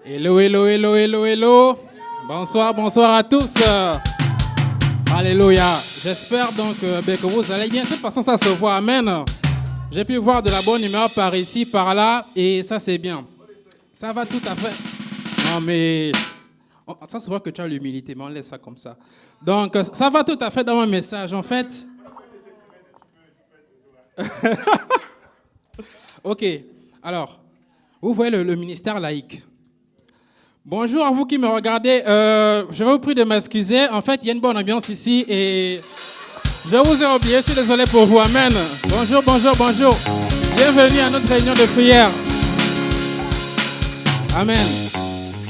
Hello, hello, hello, hello, hello. Bonsoir, bonsoir à tous. Alléluia. J'espère donc que vous allez bien. De toute façon, ça se voit. Amen. J'ai pu voir de la bonne humeur par ici, par là, et ça, c'est bien. Ça va tout à fait. Non, mais ça se voit que tu as l'humilité, mais on laisse ça comme ça. Donc, ça va tout à fait dans mon message. En fait, ok. Alors, vous voyez le ministère laïque. Bonjour à vous qui me regardez. Je vais vous prier de m'excuser. En fait, il y a une bonne ambiance ici et je vous ai oublié. Je suis désolé pour vous. Amen. Bonjour, bonjour, bonjour. Bienvenue à notre réunion de prière. Amen.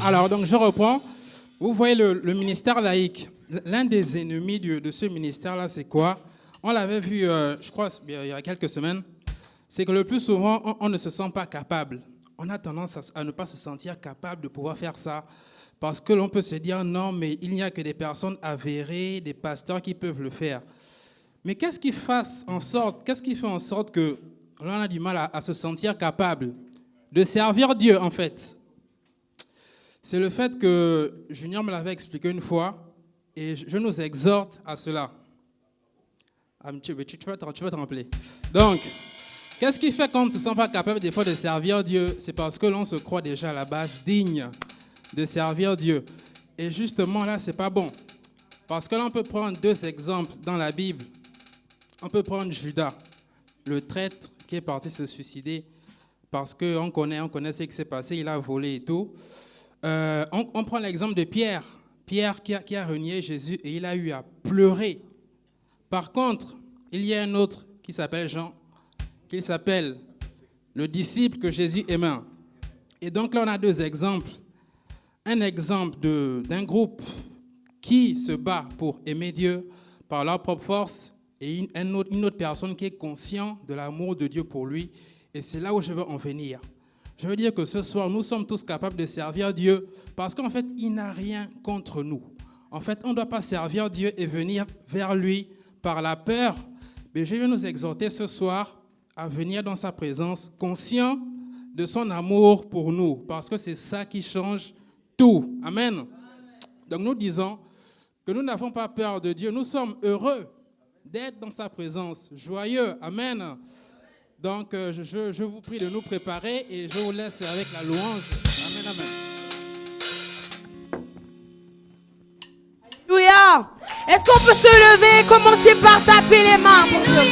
Alors, donc, je reprends. Vous voyez le ministère laïque. L'un des ennemis de ce ministère-là, c'est quoi? On l'avait vu, je crois, il y a quelques semaines. C'est que le plus souvent, on ne se sent pas capable. On a tendance à ne pas se sentir capable de pouvoir faire ça parce que l'on peut se dire non, mais il n'y a que des personnes avérées, des pasteurs qui peuvent le faire. Mais qu'est-ce qui fait en sorte que l'on a du mal à se sentir capable de servir Dieu en fait? C'est le fait que Junior me l'avait expliqué une fois et je nous exhorte à cela. Tu vas te rappeler. Donc, qu'est-ce qui fait qu'on ne se sent pas capable des fois de servir Dieu? C'est parce que l'on se croit déjà à la base digne de servir Dieu. Et justement là, c'est pas bon. Parce que là, on peut prendre deux exemples dans la Bible. On peut prendre Judas, le traître qui est parti se suicider parce qu'on connaît ce qui s'est passé, il a volé et tout. On prend l'exemple de Pierre. Pierre qui a renié Jésus et il a eu à pleurer. Par contre, il y a un autre qui s'appelle Jean, qu'il s'appelle le disciple que Jésus aimait. Et donc là, on a deux exemples. Un exemple d'un groupe qui se bat pour aimer Dieu par leur propre force et une autre personne qui est consciente de l'amour de Dieu pour lui. Et c'est là où je veux en venir. Je veux dire que ce soir, nous sommes tous capables de servir Dieu parce qu'en fait, il n'a rien contre nous. En fait, on ne doit pas servir Dieu et venir vers lui par la peur. Mais je veux nous exhorter ce soir à venir dans sa présence, conscient de son amour pour nous, parce que c'est ça qui change tout. Amen. Donc nous disons que nous n'avons pas peur de Dieu, nous sommes heureux d'être dans sa présence, joyeux. Amen. Donc je vous prie de nous préparer et je vous laisse avec la louange. Amen, amen. Alléluia. Est-ce qu'on peut se lever et commencer par taper les mains pour Dieu?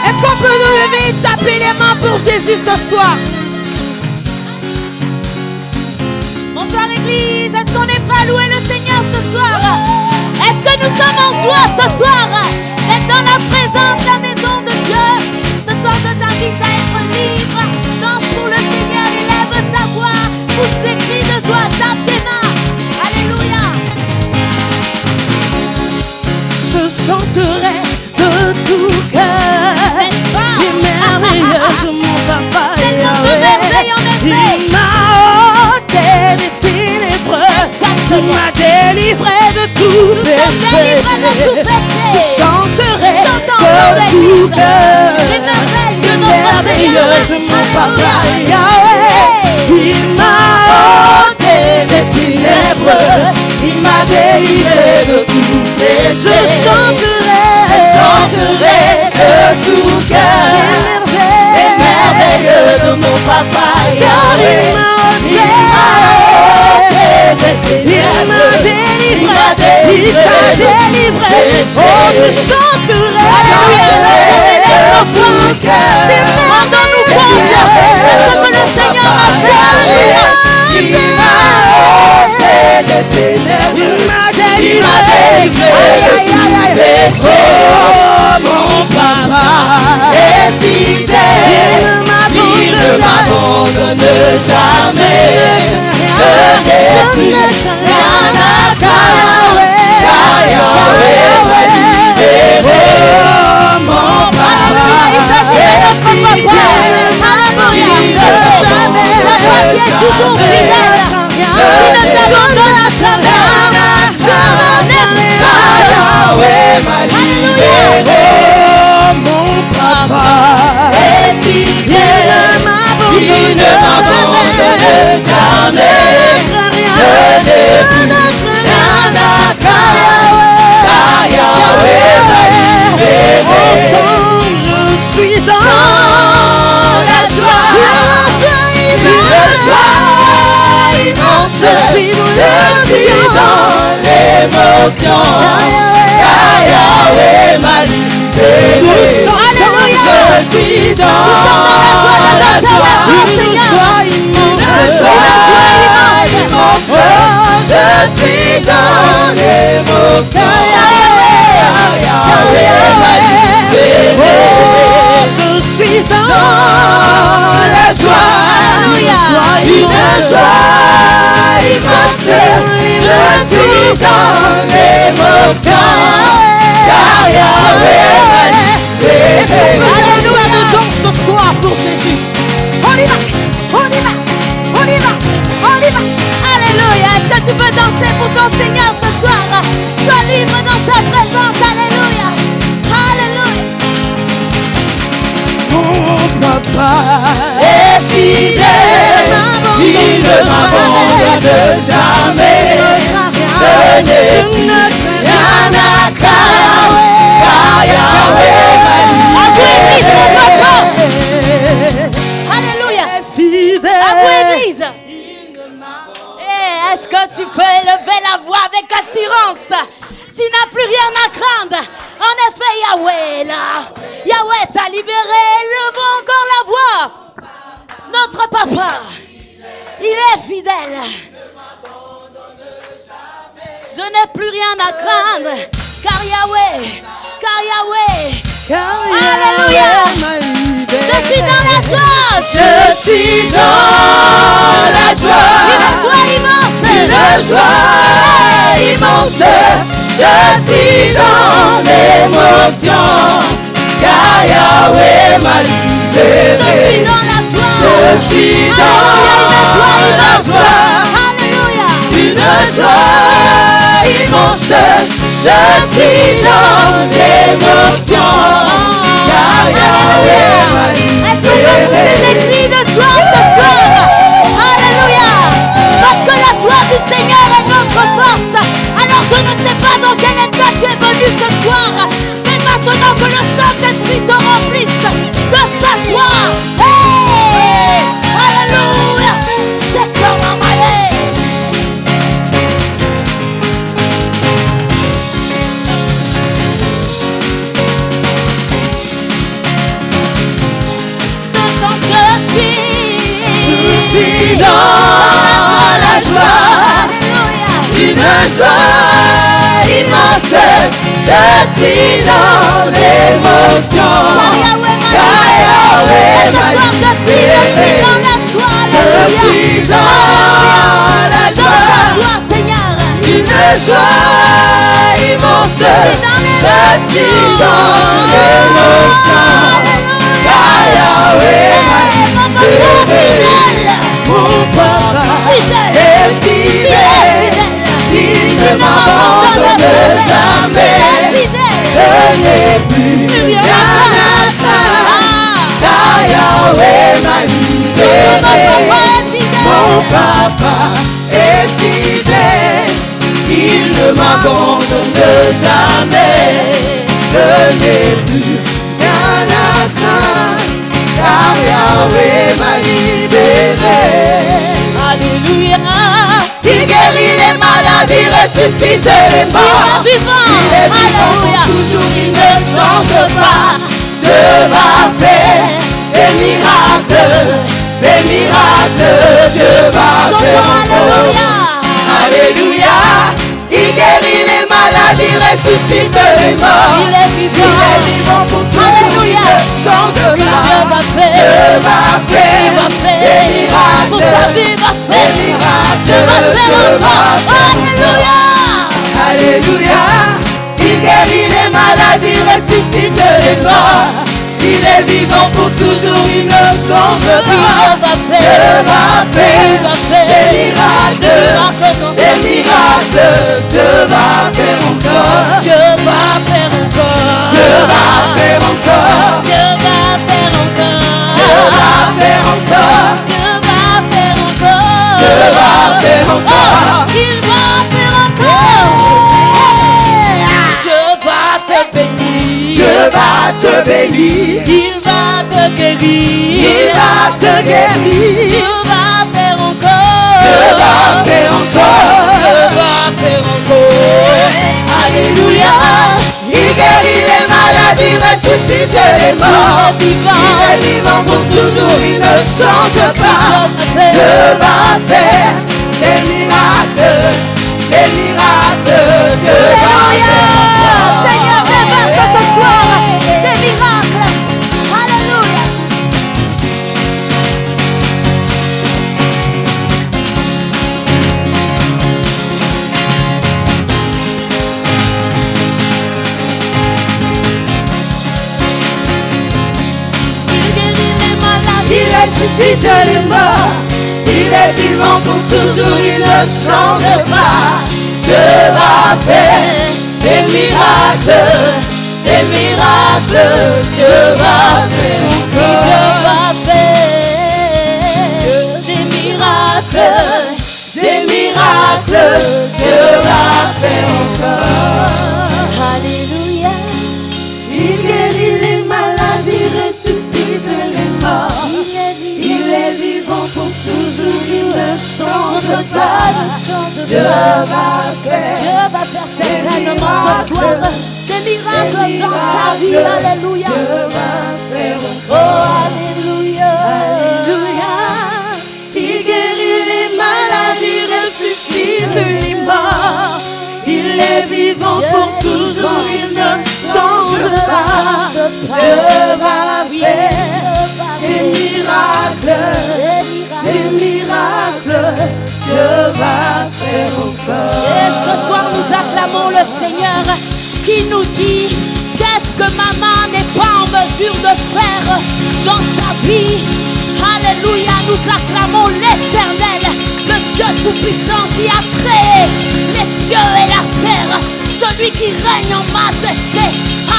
Est-ce qu'on peut nous lever et taper les mains pour Jésus ce soir? Bonsoir Église, est-ce qu'on est prêt à louer le Seigneur ce soir? Est-ce que nous sommes en joie ce soir d'être dans la présence de la maison de Dieu? Ce soir je t'invite à être libre. Danse pour le Seigneur, élève ta voix, pousse des cris de joie, tape tes mains. Alléluia. Je chanterai de tout cœur les merveilleux de mon papa Yahweh. Il m'a ôté des ténébreux, il m'a délivré de tout péché. Je chanterai de tout cœur les merveilleux de mon papa Yahweh. Il m'a ôté des ténébreux, il m'a délivré de tout péché. Je chanterai de tout cœur les merveilleux de mon papa Yahweh. Il m'a ôté des ténèbres, il m'a délivré. Oh, je chanterai de tout cœur. Rendons-nous compte de ce que le Seigneur a fait. Il m'a ôté des ténèbres, il m'a délivré de tout péché. Oh, mon papa est fidèle, il ne m'abandonne jamais. Je n'ai plus rien à craindre, car Yahweh m'a libéré. Oh, mon papa est fidèle, il ne m'abandonne jamais. Je n'ai plus rien à craindre, car Yahweh m'a libéré. dans l'émotion, car Yahweh m'a libéré. Je suis dans la joie, une joie immense. Je suis dans l'émotion, car Yahweh m'a libéré. Je suis dans la joie, une joie immense. Je suis dans l'émotion, car Yahweh m'a libéré. Alléluia, nous dansons ce soir pour Jésus. On y va, on y va, on y va, on y va. Alléluia, est-ce que tu peux danser pour ton Seigneur ce soir? Sois libre dans sa présence, alléluia. Alléluia. Mon papa est fidèle, il ne m'abandonne jamais. Je n'ai plus rien à craindre, car Yahweh m'a libéré. Alléluia. Fidèle. À vous, Église. Et est-ce que tu peux élever la voix avec assurance? Tu n'as plus rien à craindre. En effet, Yahweh est là. Yahweh t'a libéré. Levons encore la voix. Notre papa, il est fidèle. Je n'ai plus rien à craindre. Car Yahweh, alléluia. Je suis dans la joie. Je suis dans la joie. Une joie immense. Je suis dans l'émotion, car Yahweh m'a libéré. Je suis dans la joie. Je suis dans la joie. Alléluia. Une joie immense. Je suis dans l'émotion, car Yahweh m'a libéré. Est-ce qu'on peut pousser des cris de joie ce soir? Alléluia. Parce que la joie du Seigneur est notre force. Alors je ne sais pas dans quel état tu es venu ce soir, mais maintenant que le Saint-Esprit te remplisse de sa joie. Hey! Alléluia. C'est comme un malais. Ce chant je suis dans la joie. Alléluia. Une joie immense. Je suis dans l'émotion, car Yahweh m'a libéré. Je suis dans la joie, une joie immense. Je suis dans l'émotion, car Yahweh m'a libéré. Mon papa est fidèle, il ne m'abandonne jamais. Je n'ai plus rien à craindre, car Yahweh m'a libéré. Mon papa est fidèle, il ne m'abandonne jamais. Je n'ai plus rien à craindre, car Yahweh m'a libéré. Alléluia. Il guérit les maladies, ressuscite les morts. Il est vivant. Il est vivant pour toujours, il ne change pas. Dieu va faire des miracles, Dieu va faire encore. Alléluia. Il guérit les maladies, ressuscite les morts. Il est vivant pour toujours, il ne change pas. Dieu va faire des miracles, Dieu va faire encore. Alléluia. Il guérit les maladies, ressuscite les morts. Il est vivant pour toujours, il ne change pas. Dieu va faire des miracles, Dieu va faire encore. Dieu va faire encore. Dieu va faire encore. Dieu va faire encore. Dieu va faire encore. Dieu va faire encore. Dieu va faire encore. Il va faire encore. Dieu va te bénir. Dieu va te bénir. Il va te guérir. Il va te guérir. Dieu va faire encore. Dieu va faire encore. Dieu va faire Alléluia. Il guérit les maladies, ressuscite les morts. Il est vivant pour toujours, il ne change pas. Dieu va faire des miracles, des miracles. Dieu va faire. Seigneur, déverse ce soir des miracles. Alléluia. Il ressuscite les morts. Il est vivant pour toujours, il ne change pas. Dieu va faire des miracles, des miracles. Dieu va faire, Dieu va faire des miracles, des miracles. Dieu va faire encore. Alléluia. Il guérit les maladies, ressuscite les morts. Il est vivant pour toujours, il ne change pas. Dieu va faire, Dieu va faire certainement ce soir des miracles dans ta vie. Alléluia. Dieu va faire Oh, alléluia. Alléluia. Il guérit les maladies, ressuscite les morts. Il est vivant pour toujours, il ne change pas. Dieu va faire des miracles, des miracles. Dieu va faire encore. Et ce soir, nous acclamons le Seigneur qui nous dit qu'est-ce que maman n'est pas en mesure de faire dans sa vie. Alléluia, nous acclamons l'Éternel, le Dieu Tout-Puissant qui a créé les cieux et la terre, celui qui règne en majesté.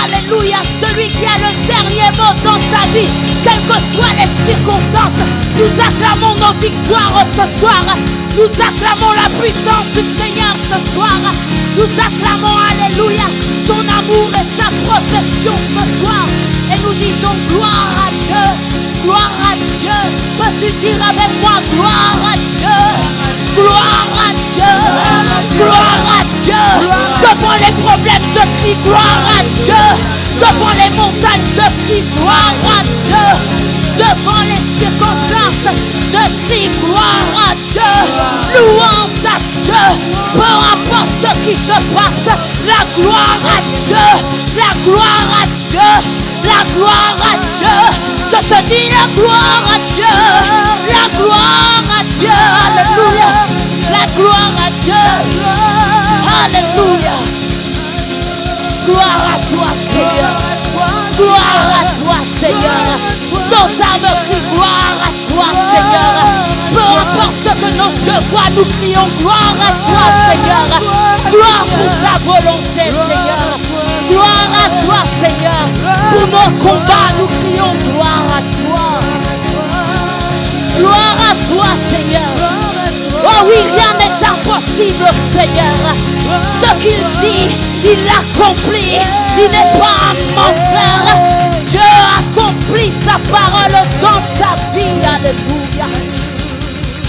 Alléluia, celui qui a le dernier mot dans ta vie, quelles que soient les circonstances. Nous acclamons nos victoires ce soir. Nous acclamons la puissance du Seigneur ce soir. Nous acclamons, alléluia, son amour et sa protection ce soir. Et nous disons gloire à Dieu, gloire à Dieu. Peux-tu dire avec moi gloire à Dieu, gloire à Dieu, gloire à Dieu. Devant les problèmes, je crie gloire à Dieu. Devant les montagnes, je crie gloire à Dieu. Devant les circonstances, je crie gloire à Dieu. Louange à Dieu. Peu importe ce qui se passe, la gloire à Dieu, la gloire à Dieu, la gloire à Dieu. Je te dis la gloire à Dieu, la gloire à Dieu. Alléluia. La gloire à Dieu. Alléluia. Gloire à toi, Seigneur. Gloire à toi, Seigneur. Nos âmes crient gloire à toi, Seigneur. Peu importe ce que nos yeux voient, nous crions gloire à toi, Seigneur. Gloire pour ta volonté, Seigneur. Gloire à toi, Seigneur. Pour nos combats, nous crions gloire à toi. Gloire à toi, Seigneur. Oh oui, rien n'est impossible, Seigneur. Ce qu'il dit, il l'accomplit. Il n'est pas un menteur. Dieu accomplit sa parole dans ta vie. Alléluia.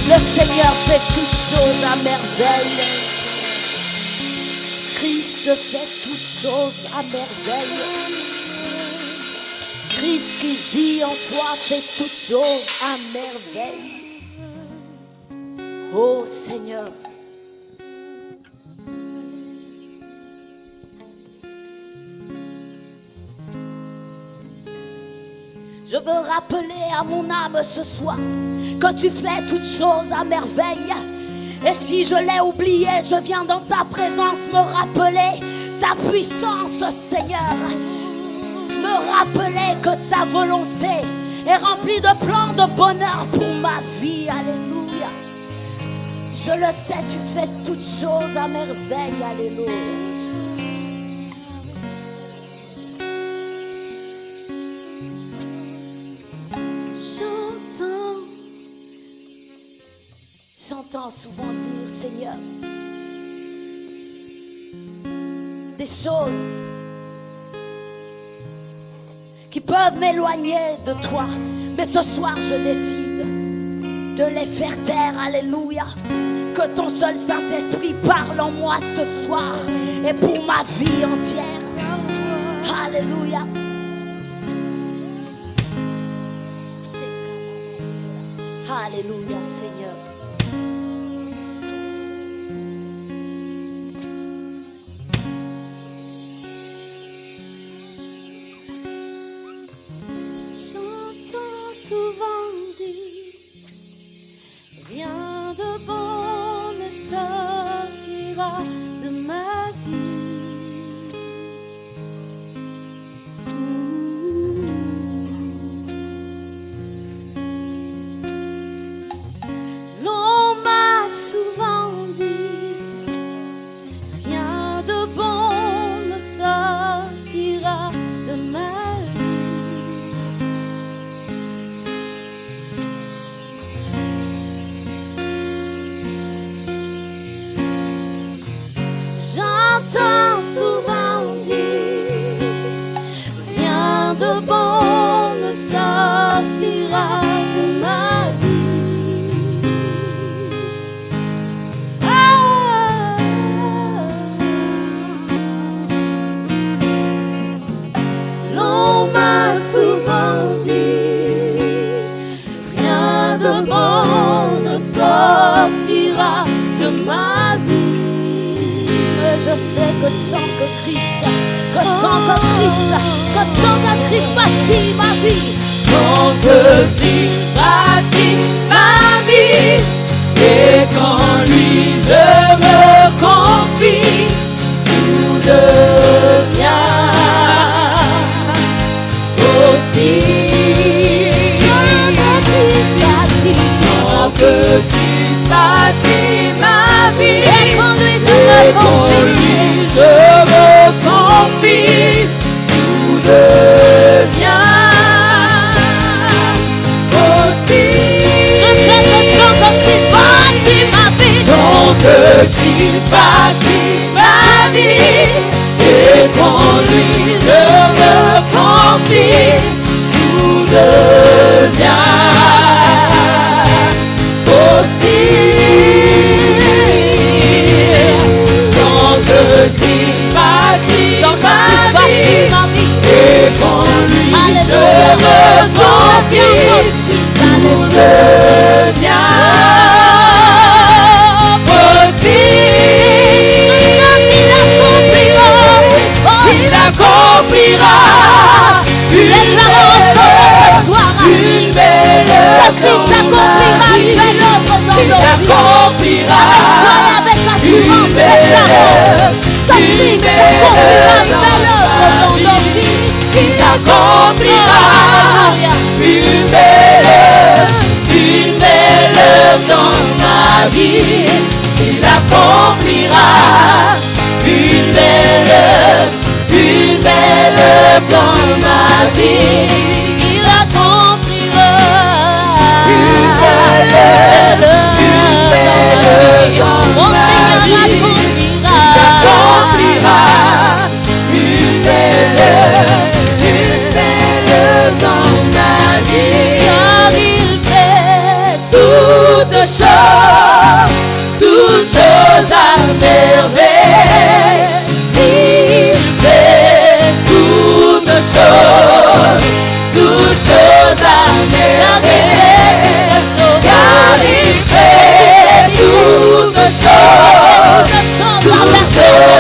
Le Seigneur fait toutes choses à merveille. Christ fait toutes choses à merveille. Christ qui vit en toi fait toutes choses à merveille. Oh Seigneur. Je veux rappeler à mon âme ce soir que tu fais toutes choses à merveille. Et si je l'ai oublié, je viens dans ta présence me rappeler ta puissance, Seigneur. Me rappeler que ta volonté est remplie de plans de bonheur pour ma vie. Alléluia. Je le sais, tu fais toutes choses à merveille. Alléluia. J'entends souvent dire, Seigneur, des choses qui peuvent m'éloigner de toi. Mais ce soir, je décide de les faire taire. Alléluia. Que ton seul Saint-Esprit parle en moi ce soir et pour ma vie entière. Alléluia. Alléluia, Seigneur. J'entends souvent dire, rien de bon ne sortira de ma vie. L'on m'a souvent dit, rien de bon ne sortira de ma vie. J'entends souvent dire, rien de bon ne sortira de ma vie. L'on m'a souvent dit, rien de bon ne sortira de ma vie. Mais je sais que tant que Christ bâtit ma vie, Tant que Christ bâtit ma vie, et qu'en lui je me confie, tout devient possible. Tant que Christ bâtit ma vie, et qu'en lui je et me qu'en confie, lui je me confie, tout devient possible. je sais que tant que Christ bâtit ma vie, Tant que Christ bâtit ma vie, et qu'en lui je me confie, tout devient possible. Tant que Christ bâtit ma vie, et qu'en lui je me confie, tout devient il accomplira une belle œuvre dans ma vie. Il accomplira une belle œuvre dans ma vie. Il accomplira une belle œuvre dans ma vie. Il accomplira une belle œuvre dans ma vie. il accomplira Une belle œuvre dans ma vie. Il accomplira une belle œuvre dans ma vie. car il fait Toutes choses à merveille. Il fait toutes choses à merveille. Car il fait toutes choses à merveille.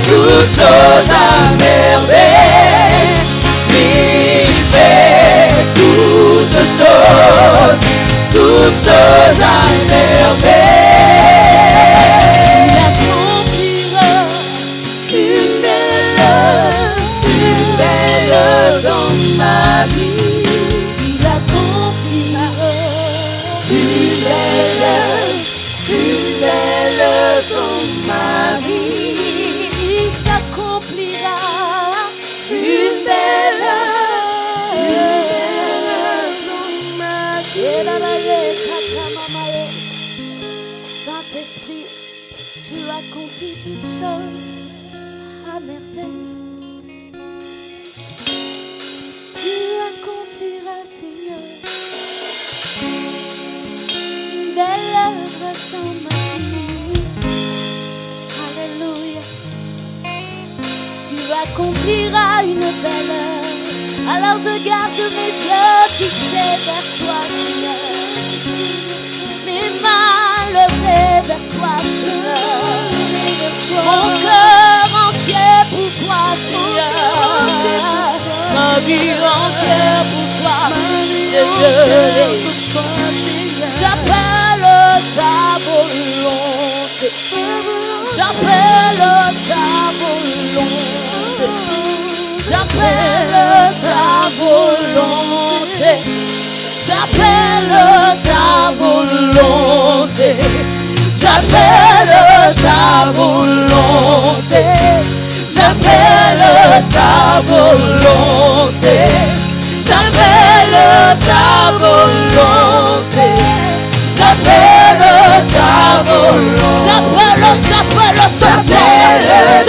Toutes choses à merveille. Il fait toutes choses à merveille. Il accomplira Une belle œuvre dans ma vie. il accomplira Une belle œuvre dans accomplis toutes choses à merveille. Tu accompliras, Seigneur, une belle œuvre dans ma vie. Alléluia. Tu accompliras une belle œuvre. Alors je garde mes yeux fixés vers toi, Seigneur. Mes mains levées vers toi, Seigneur. Mon cœur entier pour toi, Seigneur. Ma vie entière pour toi, Seigneur. J'appelle ta volonté. J'appelle ta volonté. J'appelle ta volonté. J'appelle ta volonté. J'appelle ta volonté. J'appelle ta volonté. J'appelle ta volonté. J'appelle ta volonté. J'appelle ta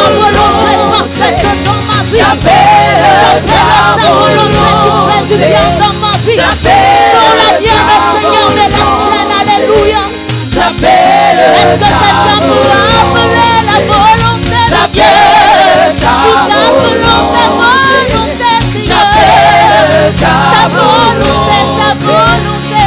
volonté parfaite dans ma vie. J'appelle ta volonté qui fait du bien dans ma vie. Dans la mienne, Seigneur, mais la tienne, alléluia. Est-ce que quelqu'un peut appeler la volonté de Dieu? Nous appelons ta volonté, Seigneur. Ta volonté, ta volonté.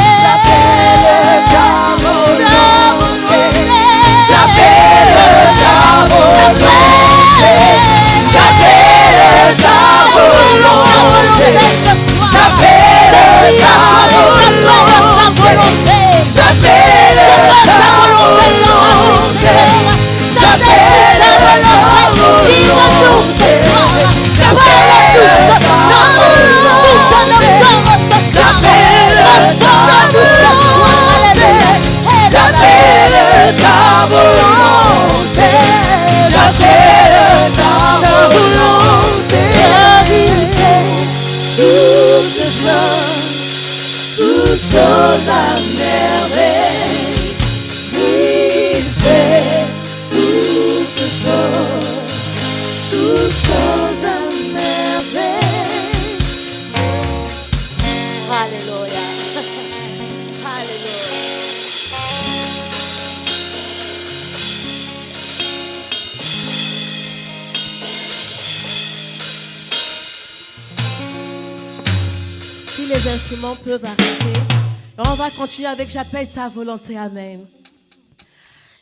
Toutes choses à merveille, il fait toutes choses à merveille. Alléluia. Alléluia. Si les instruments peuvent arrêter, on va continuer avec j'appelle ta volonté. Amen.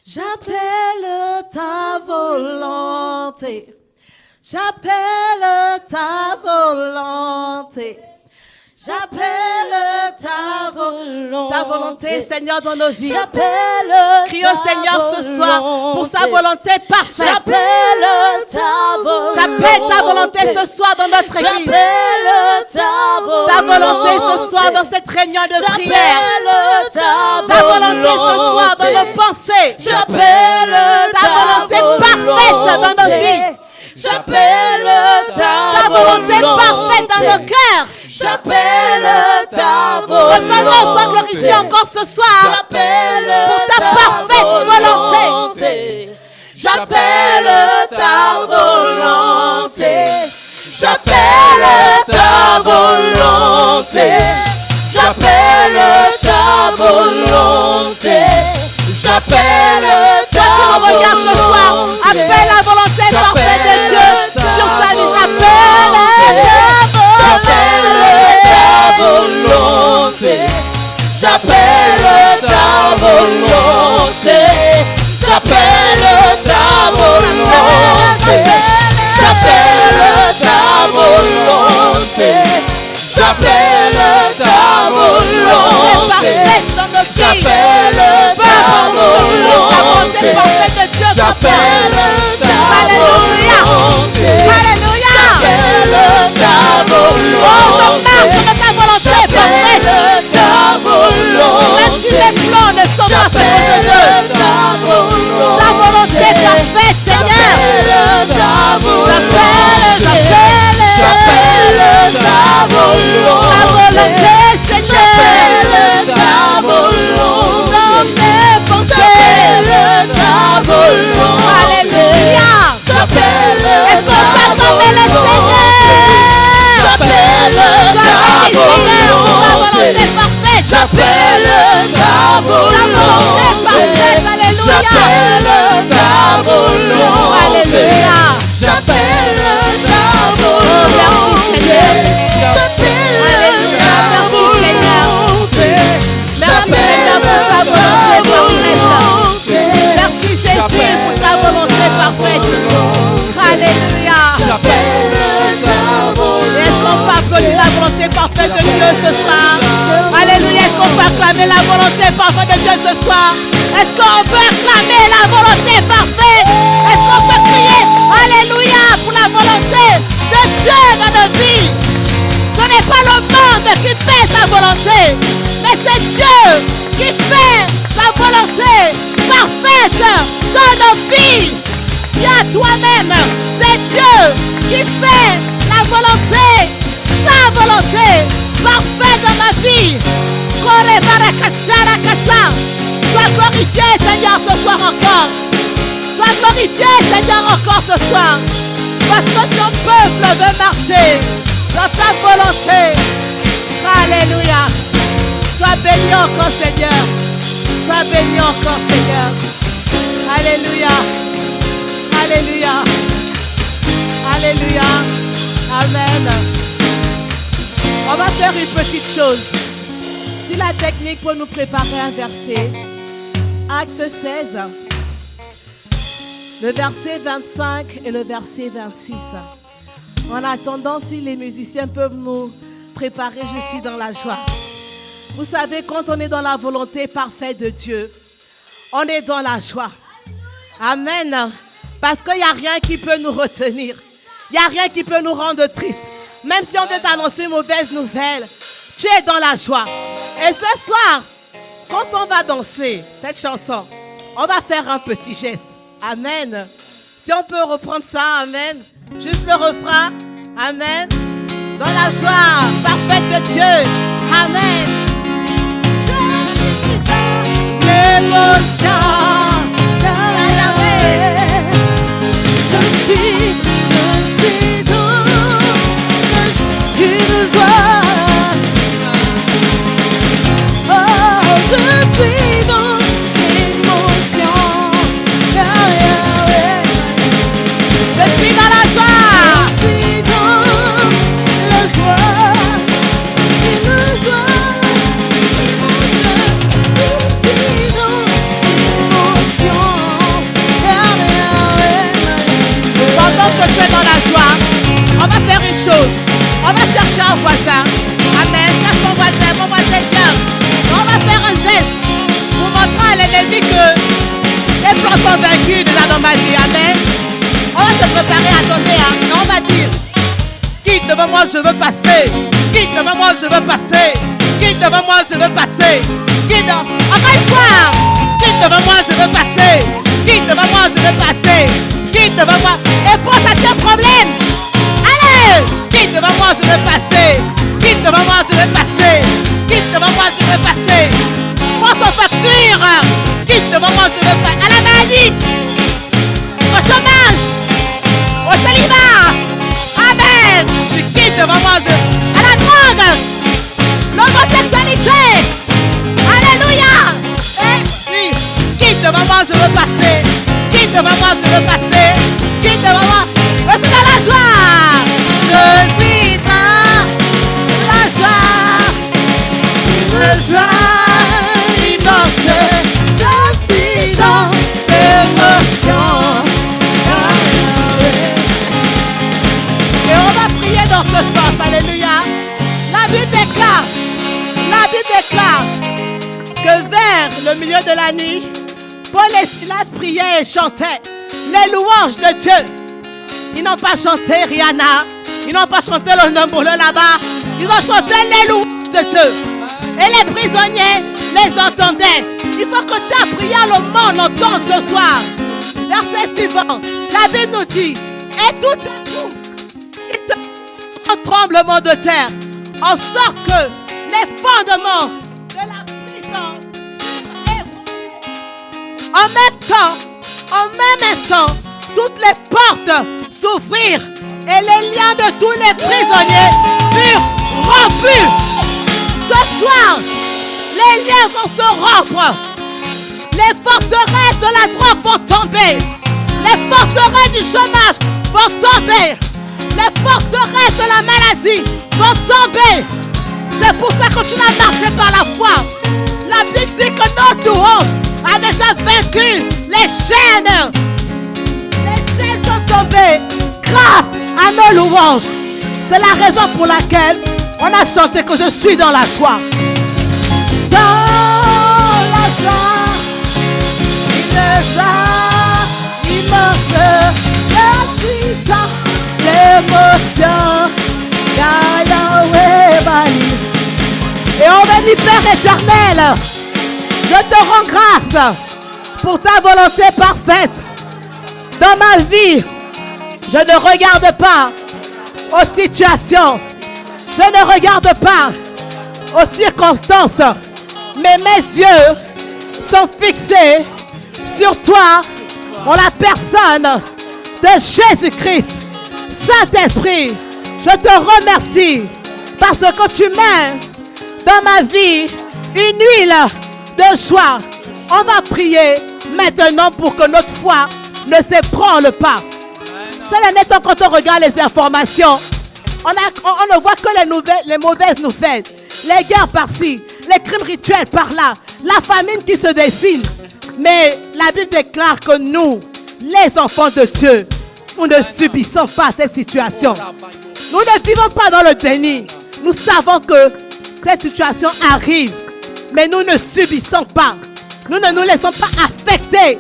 J'appelle ta volonté. J'appelle ta volonté. J'appelle ta volonté, Seigneur, dans nos vies. Crie au Seigneur ce soir pour sa volonté parfaite. J'appelle ta volonté ce soir dans notre église. Ta volonté ce soir dans cette réunion de prière. Ta volonté ce soir dans nos pensées. Ta volonté parfaite dans nos vies. Ta volonté parfaite dans nos cœurs. J'appelle ta volonté. Que ton nom soit glorifié encore ce soir pour ta parfaite volonté. J'appelle ta volonté. J'appelle ta volonté. J'appelle ta volonté. J'appelle ta volonté. Regarde ce soir. Appelle la volonté parfaite de Dieu sur sa vie. J'appelle ta volonté. J'appelle ta volonté. J'appelle ta volonté. J'appelle ta volonté. J'appelle ta volonté. J'appelle ta volonté. Alléluia. J'appelle ta volonté. Oh, je marche de ta volonté parfaite. Ta volonté. Les plans ne sont pas faits de ta volonté parfaite, Seigneur. J'appelle ta volonté, Seigneur. Ta volonté, dans mes pensées. Ta volonté. Seigneur, pour ta volonté parfaite. J'appelle ta volonté parfaite. Alléluia. J'appelle ta volonté. Alléluia. J'appelle ta volonté. Alléluia. Merci Seigneur. Merci Seigneur pour ta volonté parfaite. Merci Jésus pour ta volonté parfaite. Alléluia. Est-ce qu'on peut applaudir la volonté parfaite de Dieu ce soir? Alléluia. Est-ce qu'on peut acclamer la volonté parfaite de Dieu ce soir? Est-ce qu'on peut acclamer la volonté parfaite? Est-ce qu'on peut crier Alléluia pour la volonté de Dieu dans nos vies? Ce n'est pas le monde qui fait sa volonté, mais c'est Dieu qui fait sa volonté parfaite dans nos vies. Dis à toi-même, c'est Dieu qui fait la volonté, sa volonté parfaite dans ma vie. Sois glorifié, Seigneur, ce soir encore. Sois glorifié, Seigneur, encore ce soir. Parce que ton peuple veut marcher dans ta volonté. Alléluia. Sois béni encore, Seigneur. Sois béni encore, Seigneur. Alléluia. Alléluia. Alléluia. Amen. On va faire une petite chose. Si la technique peut nous préparer un verset, Acte 16, le verset 25 et le verset 26. En attendant, si les musiciens peuvent nous préparer, je suis dans la joie. Vous savez, quand on est dans la volonté parfaite de Dieu, on est dans la joie. Amen. Parce qu'il n'y a rien qui peut nous retenir. Il n'y a rien qui peut nous rendre tristes. Même si on veut t'annoncer une mauvaise nouvelle, tu es dans la joie. Et ce soir, quand on va danser cette chanson, on va faire un petit geste. Amen. Si on peut reprendre ça, amen. Juste le refrain. Amen. Dans la joie parfaite de Dieu. Amen. L'émotion. Je suis dans une joie. Oh, je suis dans l'émotion. Je suis dans la joie. Je suis dans la joie. Une joie. Je suis dans l'émotion. Pendant que tu es dans la joie, on va faire une chose. On va chercher un voisin. Amen. Cherche mon voisin vient. On va faire un geste pour montrer à l'ennemi que les plans sont vaincus déjà dans ma vie. Amen. On va se préparer, attendez, hein. Et on va dire, quitte devant moi, je veux passer. Quitte devant moi, je veux passer. Quitte devant moi, je veux passer. Encore une fois. Quitte devant moi, je veux passer. Quitte devant moi, je veux passer. Quitte devant moi. Et pense à tes problèmes. Allez. Quitte devant moi, je veux passer. Quitte devant moi, je veux passer. Quitte devant moi, je veux passer. Pense aux factures. Quitte devant moi, je veux passer. À la maladie. Au chômage. Au célibat. Amen. Tu quittes devant moi, à la drogue. L'homosexualité. Alléluia. Et oui. Quitte devant moi, je veux passer. Quitte devant moi, je veux passer. Quitte devant moi. Je suis dans la joie. Je suis dans la joie. La joie immense. Je suis dans l'émotion. Et on va prier dans ce sens. Alléluia. La Bible déclare que vers le milieu de la nuit, Paul et Silas priaient et chantaient les louanges de Dieu. Ils n'ont pas chanté Rihanna, ils n'ont pas chanté le Nombolo là-bas, ils ont chanté les louanges de Dieu. Et les prisonniers les entendaient. Il faut que ta prière, le monde l'entende ce soir. Verset suivant, la Bible nous dit, et tout à coup, il y a un tremblement de terre, en sorte que les fondements de la prison ébranlés. En même instant, toutes les portes s'ouvrirent et les liens de tous les prisonniers furent rompus. Les liens vont se rompre. Les forteresses de la drogue vont tomber. Les forteresses du chômage vont tomber. Les forteresses de la maladie vont tomber. C'est pour ça que tu n'as marché par la foi. La Bible dit que notre louange a déjà vaincu les chaînes. Les chaînes sont tombées grâce à nos louanges. C'est la raison pour laquelle on a chanté que je suis dans la joie. Dans la joie, immense, je suis dans l'émotion. Et on va dire, Père éternel, je te rends grâce pour ta volonté parfaite dans ma vie. Je ne regarde pas aux situations, je ne regarde pas aux circonstances, mais mes yeux sont fixés sur toi, en la personne de Jésus-Christ. Saint-Esprit, je te remercie parce que tu mets dans ma vie une huile de joie. On va prier maintenant pour que notre foi ne s'ébranle pas. C'est la nette quand on regarde les informations. On ne voit que les mauvaises nouvelles. Les guerres par-ci, les crimes rituels par-là, la famine qui se dessine. Mais la Bible déclare que nous, les enfants de Dieu, nous ne subissons pas cette situation. Nous ne vivons pas dans le déni. Nous savons que cette situation arrive, mais nous ne subissons pas. Nous ne nous laissons pas affecter.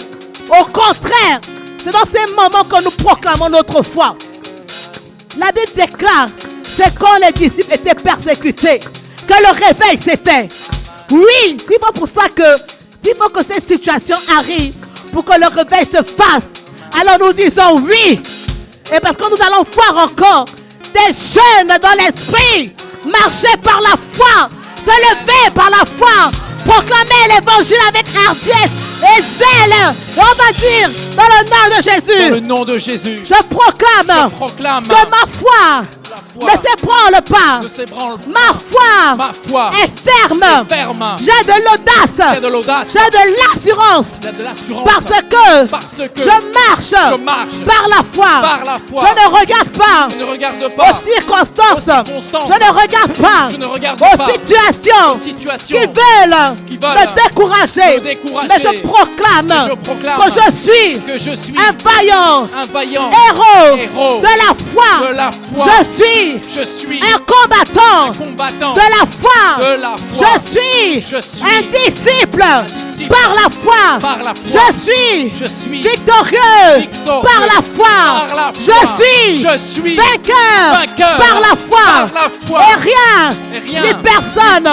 Au contraire, c'est dans ces moments que nous proclamons notre foi. La Bible déclare, c'est quand les disciples étaient persécutés que le réveil s'est fait. Oui, c'est pas pour ça que s'il faut que cette situation arrive pour que le réveil se fasse, alors nous disons oui. Et parce que nous allons voir encore des jeunes dans l'esprit marcher par la foi, se lever par la foi, proclamer l'évangile avec hardiesse et zèle. Et on va dire dans le nom de Jésus. Dans le nom de Jésus. Je proclame que ma foi ne s'ébranle pas. Ma foi est ferme. J'ai de l'audace. J'ai de l'assurance. Parce que je marche par la foi. Je ne regarde pas aux circonstances. Je ne regarde pas aux situations qui veulent me décourager. Mais je proclame que je suis un vaillant héros de la foi. Je suis un combattant de la foi. Je suis un disciple par la foi. Je suis victorieux par la foi. Je suis vainqueur par la foi. Et rien ni personne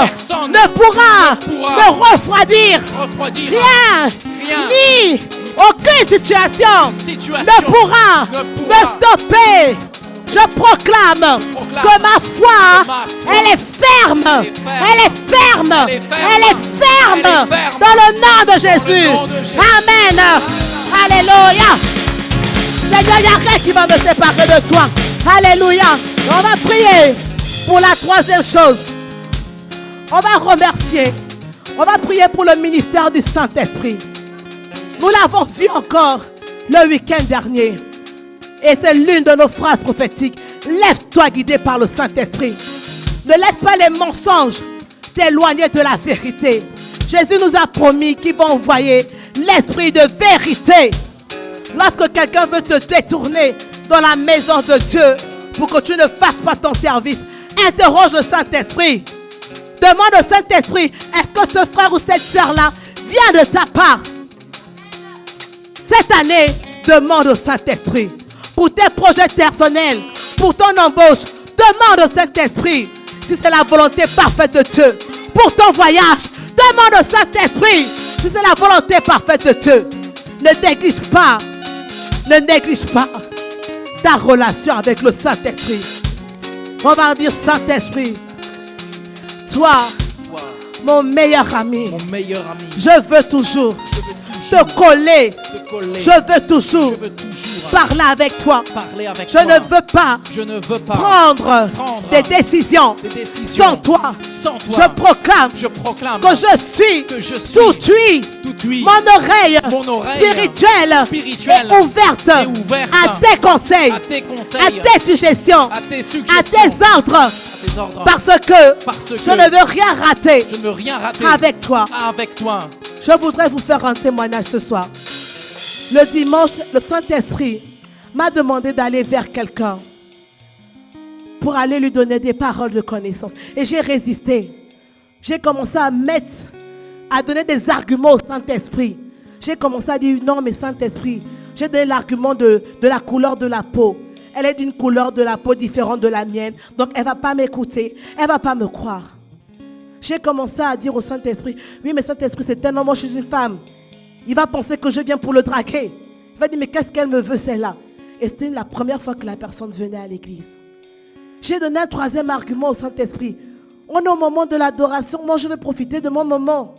ne pourra me refroidir. Rien ni aucune situation ne pourra me stopper. Je proclame que ma foi, elle est ferme. Elle est ferme. Elle est ferme dans le nom de Jésus. Amen. Alléluia. Seigneur, il n'y a rien qui va me séparer de toi. Alléluia. On va prier pour la troisième chose. On va remercier. On va prier pour le ministère du Saint-Esprit. Nous l'avons vu encore le week-end dernier. Et c'est l'une de nos phrases prophétiques. Lève-toi guidé par le Saint-Esprit. Ne laisse pas les mensonges t'éloigner de la vérité. Jésus nous a promis qu'il va envoyer l'Esprit de vérité. Lorsque quelqu'un veut te détourner dans la maison de Dieu pour que tu ne fasses pas ton service, interroge le Saint-Esprit. Demande au Saint-Esprit, est-ce que ce frère ou cette sœur-là vient de ta part? Cette année, demande au Saint-Esprit. Pour tes projets personnels, pour ton embauche, demande au Saint-Esprit si c'est la volonté parfaite de Dieu. Pour ton voyage, demande au Saint-Esprit si c'est la volonté parfaite de Dieu. Ne néglige pas ta relation avec le Saint-Esprit. On va dire Saint-Esprit, toi, mon meilleur ami, je veux toujours te coller. te coller. Je veux toujours Je veux toujours parler avec toi. parler avec Je toi. ne veux pas Je ne veux pas prendre des décisions des décisions sans toi. sans toi. Je proclame Je proclame que je suis tout oui. tout oui. Mon oreille spirituelle est ouverte à tes conseils, à tes conseils, à tes suggestions, à tes à suggestions, tes ordres. à tes ordres. Parce que Parce que je ne veux rien rater je ne veux rien rater avec toi. avec toi. Je voudrais vous faire un témoignage ce soir. Le dimanche, le Saint-Esprit m'a demandé d'aller vers quelqu'un pour aller lui donner des paroles de connaissance. Et j'ai résisté. J'ai commencé à donner des arguments au Saint-Esprit. J'ai commencé à dire non, mais Saint-Esprit, j'ai donné l'argument de la couleur de la peau. Elle est d'une couleur de la peau différente de la mienne. Donc elle ne va pas m'écouter. Elle ne va pas me croire. J'ai commencé à dire au Saint-Esprit, oui, mais Saint-Esprit, c'est un homme, moi je suis une femme. Il va penser que je viens pour le draguer. Il va dire, mais qu'est-ce qu'elle me veut, celle-là? Et c'était la première fois que la personne venait à l'église. J'ai donné un troisième argument au Saint-Esprit. On est au moment de l'adoration, moi je vais profiter de mon moment.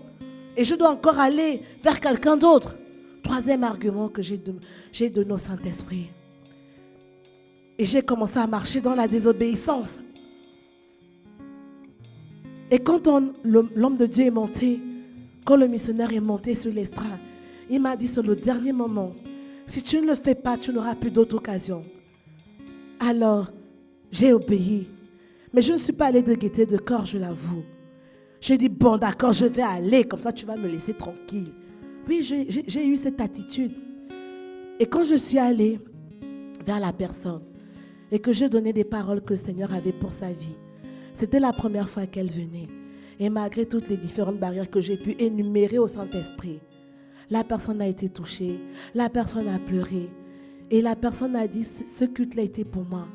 Et je dois encore aller vers quelqu'un d'autre. Troisième argument que j'ai donné au Saint-Esprit. Et j'ai commencé à marcher dans la désobéissance. Et quand l'homme de Dieu est monté, quand le missionnaire est monté sur l'estrade, il m'a dit, c'est le dernier moment. Si tu ne le fais pas, tu n'auras plus d'autre occasion. Alors, j'ai obéi. Mais je ne suis pas allée de gaieté de corps, je l'avoue. J'ai dit, bon d'accord, je vais aller, comme ça tu vas me laisser tranquille. Oui, j'ai eu cette attitude. Et quand je suis allée vers la personne et que j'ai donné des paroles que le Seigneur avait pour sa vie, c'était la première fois qu'elle venait. Et malgré toutes les différentes barrières que j'ai pu énumérer au Saint-Esprit, la personne a été touchée, la personne a pleuré. Et la personne a dit, ce culte-là était pour moi.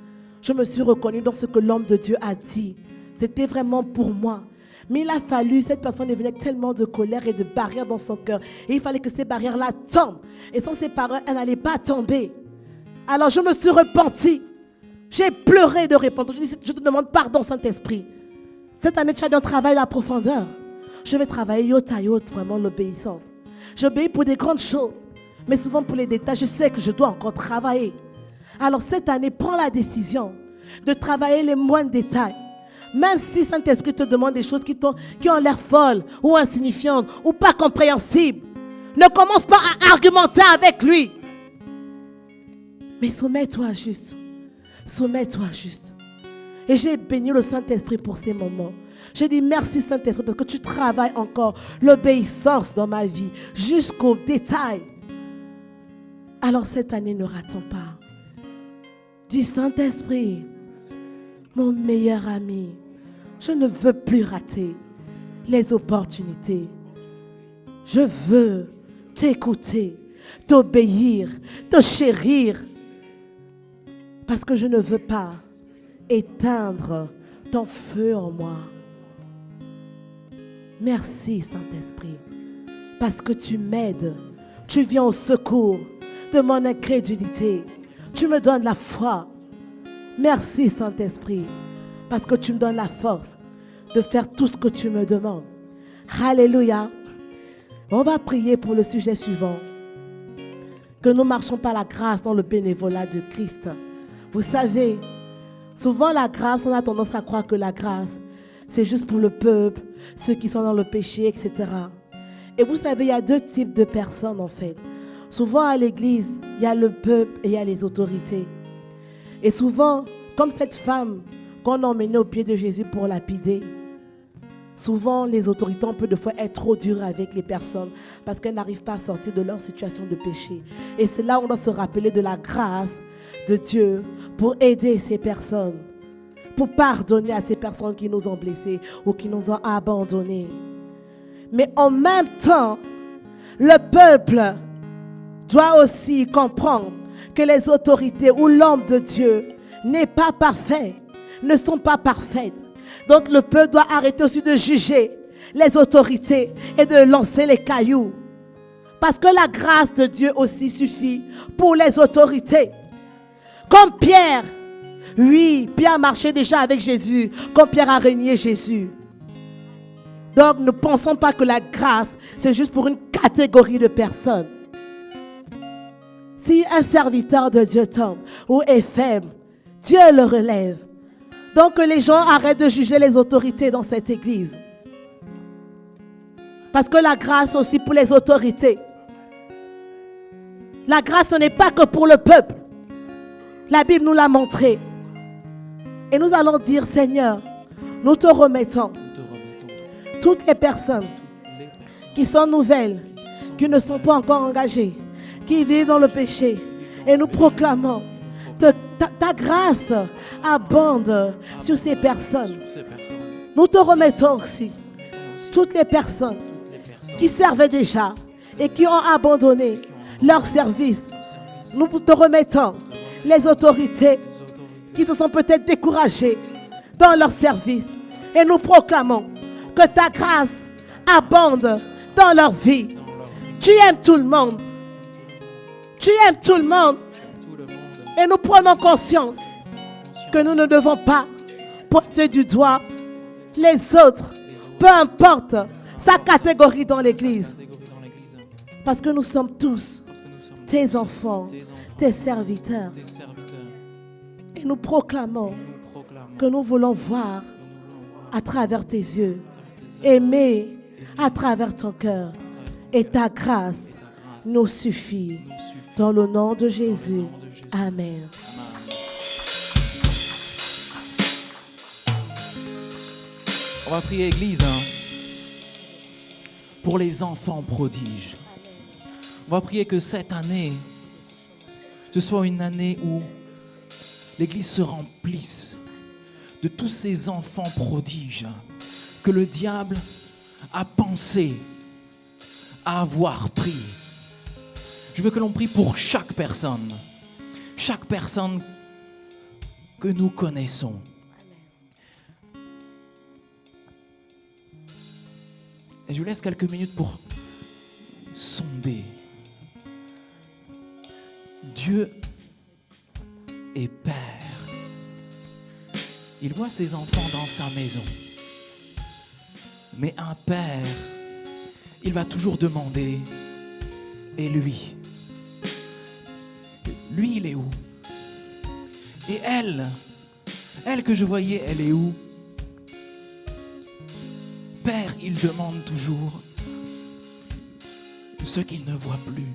Je me suis reconnue dans ce que l'homme de Dieu a dit. C'était vraiment pour moi. Mais il a fallu, cette personne est venue avec tellement de colère et de barrières dans son cœur. Et il fallait que ces barrières-là tombent. Et sans ces barrières, elle n'allait pas tomber. Alors je me suis repentie. J'ai pleuré de repentance. Je te demande pardon, Saint-Esprit. Cette année, tu as dit, on travaille la profondeur. Je vais travailler yacht à yacht, vraiment l'obéissance. J'obéis pour des grandes choses. Mais souvent pour les détails, je sais que je dois encore travailler. Alors cette année, prends la décision de travailler les moindres détails. Même si Saint-Esprit te demande des choses qui ont l'air folles ou insignifiantes ou pas compréhensibles. Ne commence pas à argumenter avec lui. Mais soumets-toi juste. Soumets-toi juste. Et j'ai béni le Saint-Esprit pour ces moments. J'ai dit merci Saint-Esprit parce que tu travailles encore l'obéissance dans ma vie jusqu'au détail. Alors cette année, ne ratons pas. Dis Saint-Esprit, mon meilleur ami, je ne veux plus rater les opportunités. Je veux t'écouter, t'obéir, te chérir. Parce que je ne veux pas éteindre ton feu en moi. Merci Saint-Esprit, parce que tu m'aides, tu viens au secours de mon incrédulité, tu me donnes la foi. Merci Saint-Esprit, parce que tu me donnes la force de faire tout ce que tu me demandes. Alléluia. On va prier pour le sujet suivant. Que nous marchons par la grâce dans le bénévolat de Christ. Vous savez, souvent la grâce, on a tendance à croire que la grâce, c'est juste pour le peuple, ceux qui sont dans le péché, etc. Et vous savez, il y a deux types de personnes en fait. Souvent à l'église, il y a le peuple et il y a les autorités. Et souvent, comme cette femme qu'on a emmenée au pied de Jésus pour lapider, souvent les autorités, on peut des fois être trop dures avec les personnes parce qu'elles n'arrivent pas à sortir de leur situation de péché. Et c'est là où on doit se rappeler de la grâce de Dieu pour aider ces personnes, pour pardonner à ces personnes qui nous ont blessés ou qui nous ont abandonnés. Mais en même temps, le peuple doit aussi comprendre que les autorités ou l'homme de Dieu n'est pas parfait, ne sont pas parfaites. Donc le peuple doit arrêter aussi de juger les autorités et de lancer les cailloux. Parce que la grâce de Dieu aussi suffit pour les autorités. Comme Pierre, oui, Pierre marchait déjà avec Jésus, comme Pierre a régné Jésus. Donc, ne pensons pas que la grâce, c'est juste pour une catégorie de personnes. Si un serviteur de Dieu tombe ou est faible, Dieu le relève. Donc, que les gens arrêtent de juger les autorités dans cette église. Parce que la grâce aussi pour les autorités. La grâce, ce n'est pas que pour le peuple. La Bible nous l'a montré. Et nous allons dire, Seigneur, nous te remettons toutes les personnes qui sont nouvelles, qui ne sont pas encore engagées, qui vivent dans le péché. Et nous proclamons ta grâce abonde sur ces personnes. Nous te remettons aussi toutes les personnes qui servaient déjà et qui ont abandonné leur service. Nous te remettons les autorités qui se sont peut-être découragées dans leur service. Et nous proclamons que ta grâce abonde dans leur vie. Tu aimes tout le monde. Tu aimes tout le monde. Et nous prenons conscience que nous ne devons pas pointer du doigt les autres, peu importe sa catégorie dans l'église. Parce que nous sommes tous tes enfants, tes serviteurs. Et nous proclamons que nous voulons voir à travers tes yeux, aimer à travers ton cœur. Et ta grâce nous suffit. Dans le nom de Jésus. Amen. On va prier, Église, pour les enfants prodiges. On va prier que cette année, ce soit une année où l'Église se remplisse de tous ces enfants prodiges que le diable a pensé à avoir pris. Je veux que l'on prie pour chaque personne que nous connaissons. Et je vous laisse quelques minutes pour sonder. Dieu est Père. Il voit ses enfants dans sa maison. Mais un père, il va toujours demander, et lui? Lui, il est où? Et elle que je voyais, elle est où? Père, il demande toujours ce qu'il ne voit plus.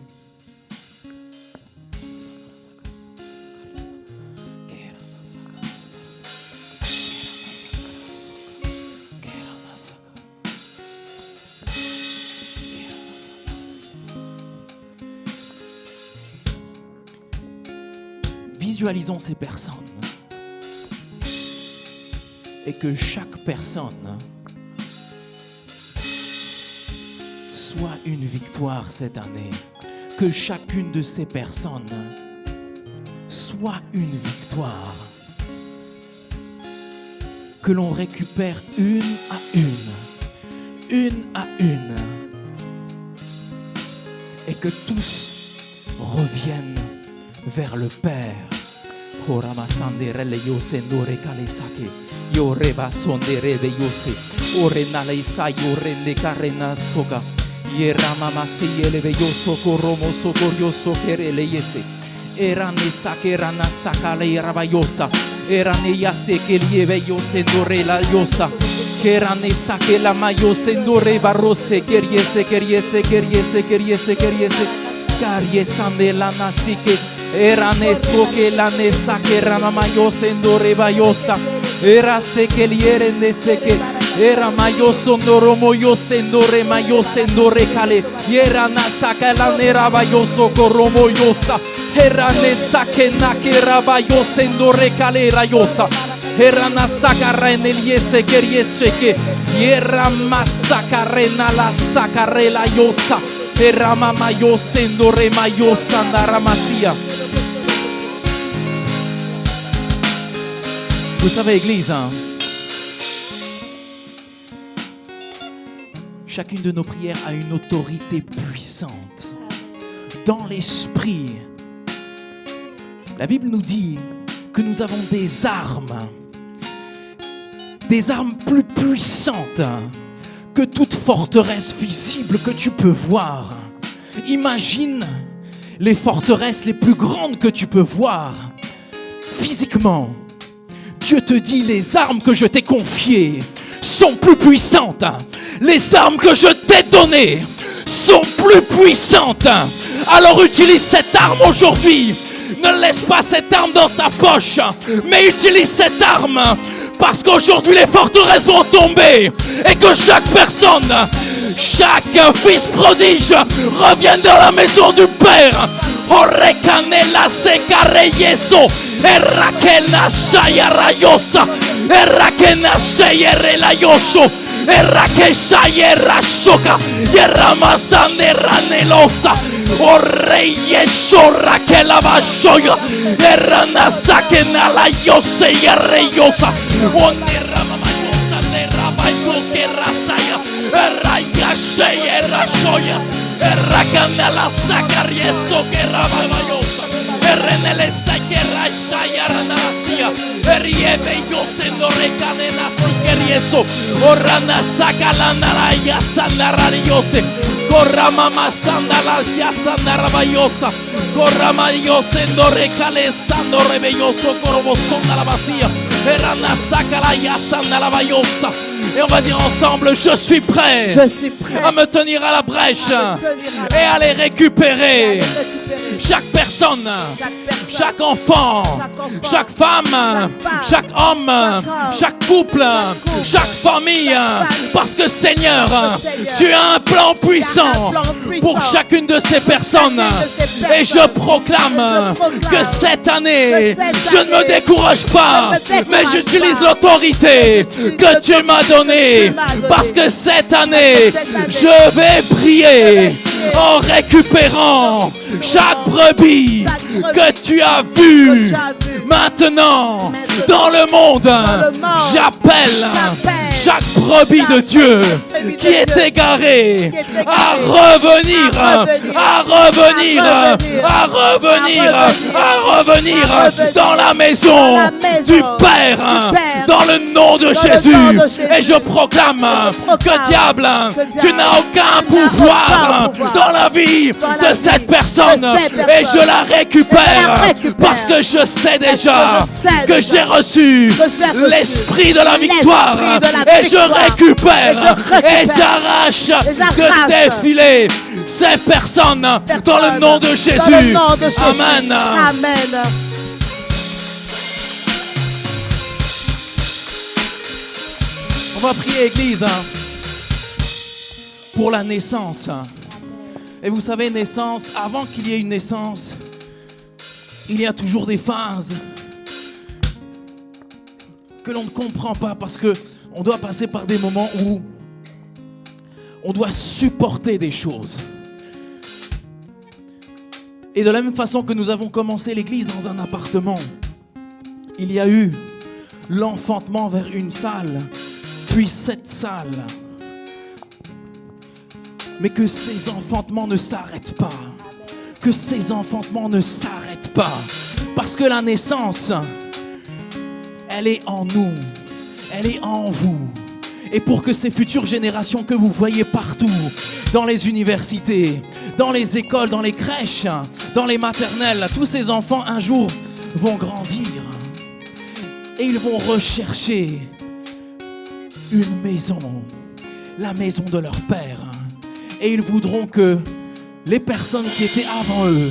Visualisons ces personnes et que chaque personne soit une victoire cette année. Que chacune de ces personnes soit une victoire. Que l'on récupère une à une. Et que tous reviennent vers le Père. Era neso que la nesa que rama yo sendo rebayosa. Era se que liere nese que era mayo sondoro moyo sendo re mayo sendo recale. Era nasa que la nera bayoso corromoyosa. Era nesa que na que rabayo sendo recale rayosa. Era nasa carra en el yese que riese que era masaka rena la sacarela yosa. Era mama yo sendo re mayo sandaramasia. Vous savez, Église, chacune de nos prières a une autorité puissante dans l'esprit. La Bible nous dit que nous avons des armes plus puissantes que toute forteresse visible que tu peux voir, imagine les forteresses les plus grandes que tu peux voir physiquement. Dieu te dit, les armes que je t'ai confiées sont plus puissantes. Les armes que je t'ai données sont plus puissantes. Alors utilise cette arme aujourd'hui. Ne laisse pas cette arme dans ta poche, mais utilise cette arme, parce qu'aujourd'hui les forteresses vont tomber et que chaque personne, chaque fils prodige revienne dans la maison du Père. Orekanela sekareyeso, erakena shayarayosa, erakena shayerelayoso, erakesha yerashoka, yeramasane ranelosa, oreyeso rakela bashoya, eranasakena la yose yereyosa, oneramayosa nerabayo kerasaya, erayashe yerashoya. Erracanela sacarieso que rabayosa, errenele saquerasha yaranasia, eriebe yo sendo recanena siquerieso, orana sacalana ya sandarariose, corra mama sandala ya sandarabayosa, corra mayo sendo recalesando rebelloso, corvosonda la vacía, erana sacala ya sandalabayosa. Et on va dire ensemble, je suis prêt à me tenir à la brèche et à les récupérer. Chaque personne, chaque enfant, chaque femme, chaque homme, chaque couple, chaque famille. Parce que Seigneur, tu as un plan puissant pour chacune de ces personnes. Et je proclame que cette année, je ne me décourage pas, mais j'utilise l'autorité que tu m'as donnée. Parce que cette année, je vais prier en récupérant chaque brebis que tu as vue. Maintenant, dans le monde, j'appelle chaque brebis de Dieu qui est égarée à revenir, à revenir, à revenir, à revenir dans la maison du Père, dans le nom de Jésus. Et je proclame que diable, tu n'as aucun pouvoir dans la vie de cette personne et je la récupère parce que je sais déjà que j'ai reçu l'esprit de la victoire et je récupère et j'arrache de défiler ces personnes dans le nom de Jésus. Amen. Amen. On va prier, Église, pour la naissance. Et vous savez, naissance, avant qu'il y ait une naissance, il y a toujours des phases que l'on ne comprend pas parce que on doit passer par des moments où on doit supporter des choses. Et de la même façon que nous avons commencé l'église dans un appartement, il y a eu l'enfantement vers une salle, puis cette salle. Mais que ces enfantements ne s'arrêtent pas. Que ces enfantements ne s'arrêtent pas. Parce que la naissance, elle est en nous. Elle est en vous. Et pour que ces futures générations que vous voyez partout, dans les universités, dans les écoles, dans les crèches, dans les maternelles, tous ces enfants un jour vont grandir. Et ils vont rechercher une maison. La maison de leur père. Et ils voudront que les personnes qui étaient avant eux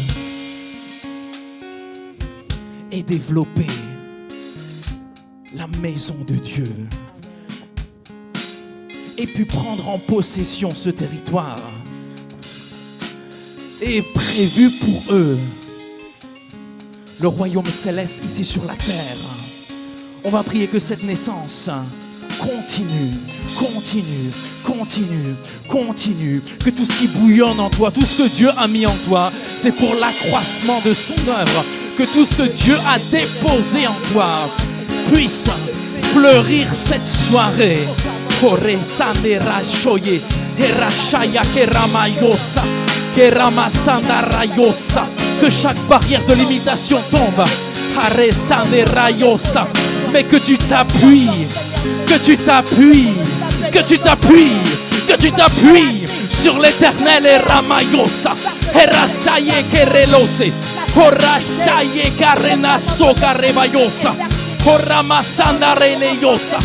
aient développé la maison de Dieu et puis prendre en possession ce territoire et prévu pour eux le royaume céleste ici sur la terre. On va prier que cette naissance continue, continue, continue, continue. Que tout ce qui bouillonne en toi, tout ce que Dieu a mis en toi, c'est pour l'accroissement de son œuvre. Que tout ce que Dieu a déposé en toi puisse fleurir cette soirée. Que chaque barrière de limitation tombe. Mais que tu t'appuies, que tu t'appuies, que tu t'appuies que tu t'appuies sur l'Éternel et Ramayosa. Et Rasaye Kerelose. Korasaye Karenaso Karebayosa. Koramasanda Releyosa.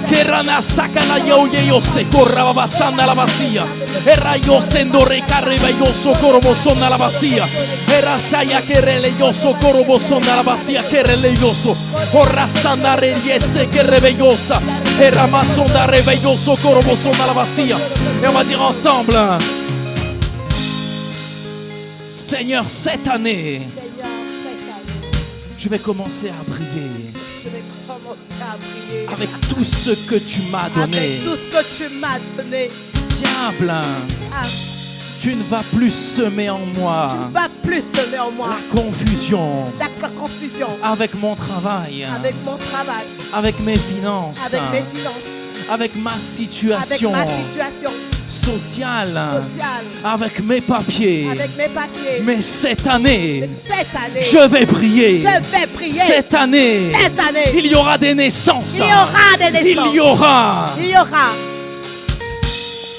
Kerana Sakana Yoyose. Korabasanda la Basia. Erayosendo Rekarebayoso Korobosona la Basia. Erasaya Kereleyoso Korobosona la Basia. Kereleyoso. Korasanda Reyese Kerebeyosa. Eramasonda Rebeyoso Korobosona la Basia. Et on va dire ensemble: Seigneur, cette année, je vais commencer à prier Je vais commencer à prier avec tout ce que tu m'as donné. avec tout ce que tu m'as donné. Diable, Ah, tu ne vas plus semer en moi tu vas plus semer en moi la confusion la confusion avec mon travail, avec mon travail, avec mes finances, avec mes finances, avec ma avec situation ma situation sociale, sociale, avec mes papiers. avec mes papiers. Mais cette année, Cette année, je vais prier. je vais prier. Cette année, il y aura des naissances. Il y aura des naissances. Il y aura Il y aura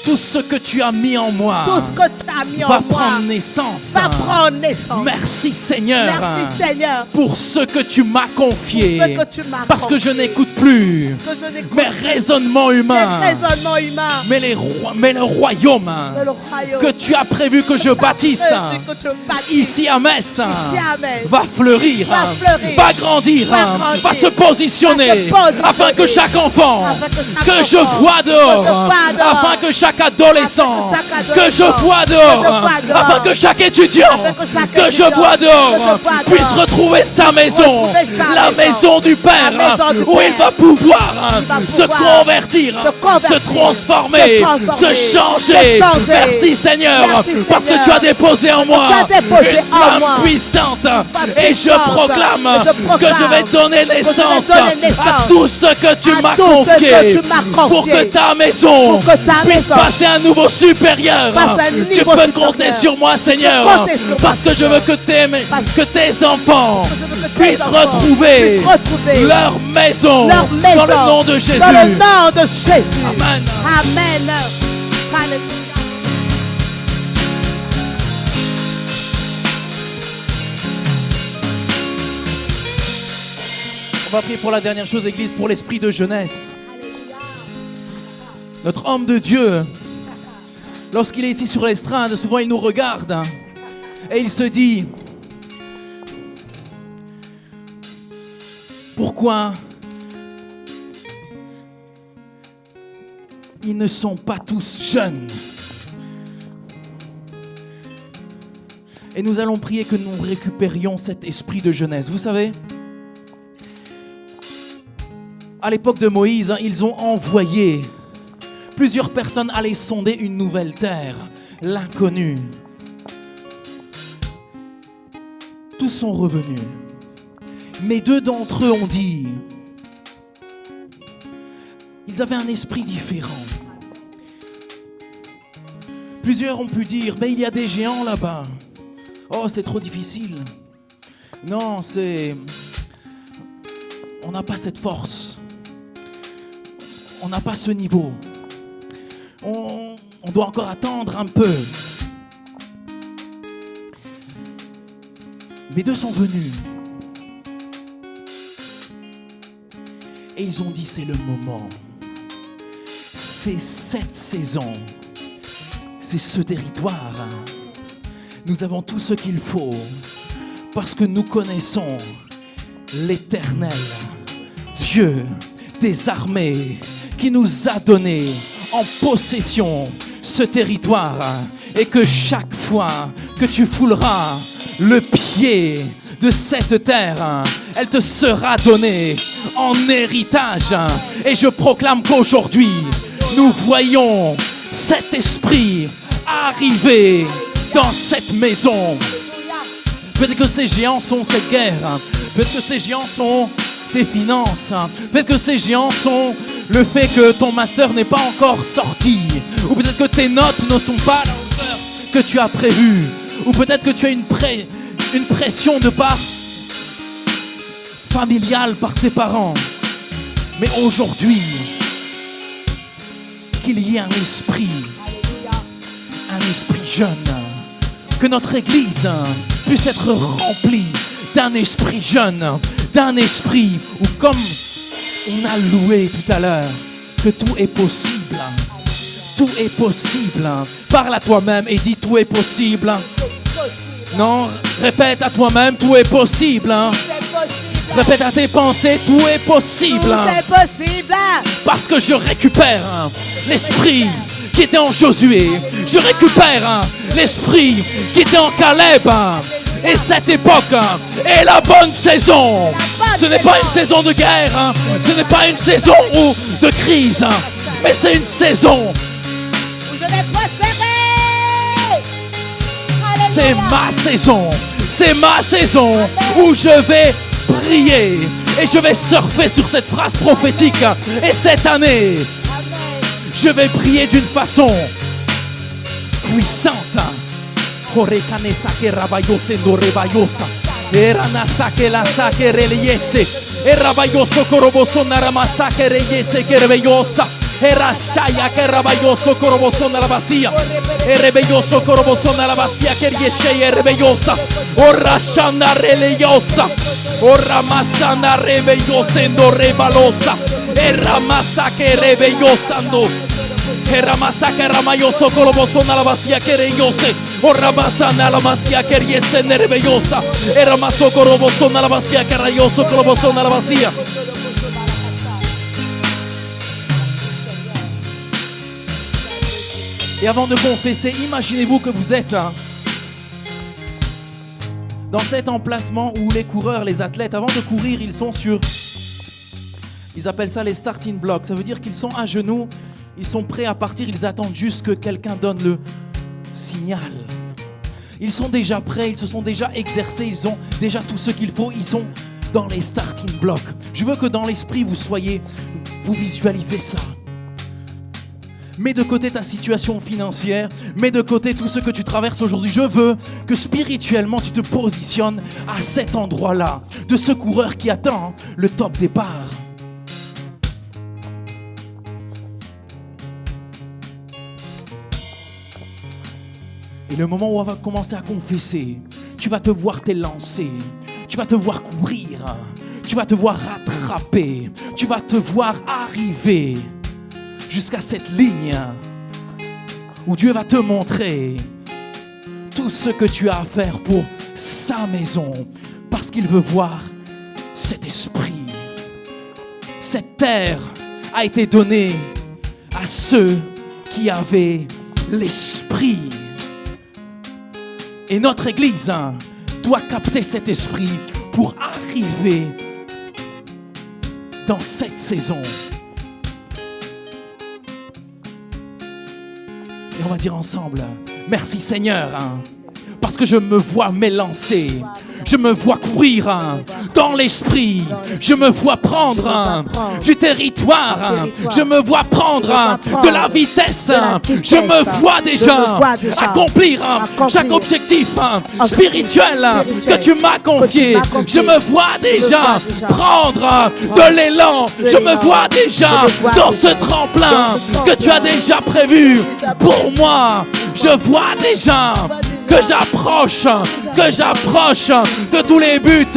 tout ce que tu as mis en moi tout ce que tu as mis va en moi prendre naissance. va prendre naissance. Merci Seigneur. Merci Seigneur Pour ce que tu m'as confié. pour ce que tu m'as Parce que je confié. n'écoute plus que je n'écoute mes plus raisonnements humains, les raisonnements humains, mais le royaume le royaume que tu as prévu que je bâtisse que tu bâtisses ici à Metz à Metz va fleurir, va fleurir, va grandir, va grandir, va se positionner, va se positionner, afin que chaque enfant afin que chaque que je enfant vois dehors, que je vois dehors, afin que chaque adolescent afin que chaque que je adolescent vois que dehors, je vois dehors, afin que chaque étudiant afin que chaque que je étudiant vois dehors que je vois puisse dehors retrouver sa maison, retrouver sa la maison du Père, maison du où il Père, va pouvoir va se pouvoir convertir, se convertir, se transformer, se transformer, se changer. se changer. Merci Seigneur, Merci, parce que Seigneur. tu as déposé en moi tu as déposé une en flamme moi puissante, et je puissante. proclame Et je proclame que je vais donner naissance donner naissance à tout ce que tu à m'as tout ce confié, que tu m'as pour confié, que ta maison pour que ta puisse maison passer à un niveau supérieur. passe à un Tu niveau peux supérieur. compter sur moi Seigneur, compter sur moi, parce que je veux que tes enfants je veux que tes puissent enfants retrouver puissent retrouver leur maison leur maison dans le nom de Jésus. dans le nom de Jésus. Amen. Amen. Alléluia. On va prier pour la dernière chose, Église, pour l'esprit de jeunesse. Notre homme de Dieu, lorsqu'il est ici sur l'estrade, souvent il nous regarde et il se dit: pourquoi ils ne sont pas tous jeunes? Et nous allons prier que nous récupérions cet esprit de jeunesse. Vous savez, à l'époque de Moïse, ils ont envoyé plusieurs personnes aller sonder une nouvelle terre, l'inconnu. Tous sont revenus. Mais 2 d'entre eux ont dit, ils avaient un esprit différent. Plusieurs ont pu dire, mais il y a des géants là-bas. Oh, c'est trop difficile. Non, on n'a pas cette force. On n'a pas ce niveau. On doit encore attendre un peu. Mais 2 sont venus. Et ils ont dit, c'est le moment. C'est cette saison. C'est ce territoire. Nous avons tout ce qu'il faut. Parce que nous connaissons l'Éternel, Dieu des armées, qui nous a donné en possession ce territoire, et que chaque fois que tu fouleras le pied de cette terre, elle te sera donnée en héritage. Et je proclame qu'aujourd'hui, nous voyons cet esprit arriver dans cette maison. Peut-être que ces géants sont cette guerre. Peut-être que ces géants sont tes finances. Peut-être que ces géants sont le fait que ton master n'est pas encore sorti. Ou peut-être que tes notes ne sont pas à la hauteur que tu as prévu. Ou peut-être que tu as une pression de part familiale par tes parents. Mais aujourd'hui, qu'il y ait un esprit jeune. Que notre Église puisse être remplie d'un esprit jeune, d'un esprit où, comme on a loué tout à l'heure, que tout est possible. Tout est possible. Parle à toi-même et dis tout est possible. Non, répète à toi-même, tout est possible. Répète à tes pensées, tout est possible. Tout est possible. Parce que je récupère l'esprit qui était en Josué. Je récupère l'esprit qui était en Caleb. Et cette époque est la bonne saison. Ce n'est pas une saison de guerre. Ce n'est pas une saison de crise. Mais c'est une saison. Vous allez prospérer. C'est ma saison. C'est ma saison où je vais briller. Et je vais surfer sur cette phrase prophétique. Et cette année, je vais briller d'une façon puissante. Era shaya che rabaioso coroboso nella basia e rebelloso coroboso nella basia che riesce e rebellosa ora shanda religiosa ora massana rebellosa endo rebalosa e ramassa che rebellosa ando e ramassa che ramaioso coroboso nella basia che reiose ora massana la basia che riesce e rebellosa e ramasso coroboso nella basia che raioso coroboso nella basia. Et avant de confesser, imaginez-vous que vous êtes dans cet emplacement où les coureurs, les athlètes, avant de courir, ils sont sur... Ils appellent ça les starting blocks. Ça veut dire qu'ils sont à genoux, ils sont prêts à partir, ils attendent juste que quelqu'un donne le signal. Ils sont déjà prêts, ils se sont déjà exercés, ils ont déjà tout ce qu'il faut, ils sont dans les starting blocks. Je veux que dans l'esprit, vous visualisez ça. Mets de côté ta situation financière, mets de côté tout ce que tu traverses aujourd'hui. Je veux que spirituellement tu te positionnes à cet endroit-là, de ce coureur qui attend le top départ. Et le moment où on va commencer à confesser, tu vas te voir t'élancer, tu vas te voir courir, tu vas te voir rattraper, tu vas te voir arriver jusqu'à cette ligne où Dieu va te montrer tout ce que tu as à faire pour sa maison, parce qu'il veut voir cet esprit. Cette terre a été donnée à ceux qui avaient l'esprit. Et notre Église doit capter cet esprit pour arriver dans cette saison. Et on va dire ensemble, merci Seigneur, parce que je me vois m'élancer, je me vois courir dans l'esprit, je me vois prendre du territoire, je me vois prendre de la vitesse, je me vois déjà accomplir chaque objectif spirituel que tu m'as confié, je me vois déjà prendre de l'élan, je me vois déjà dans ce tremplin que tu as déjà prévu pour moi, je vois déjà que j'approche de tous les buts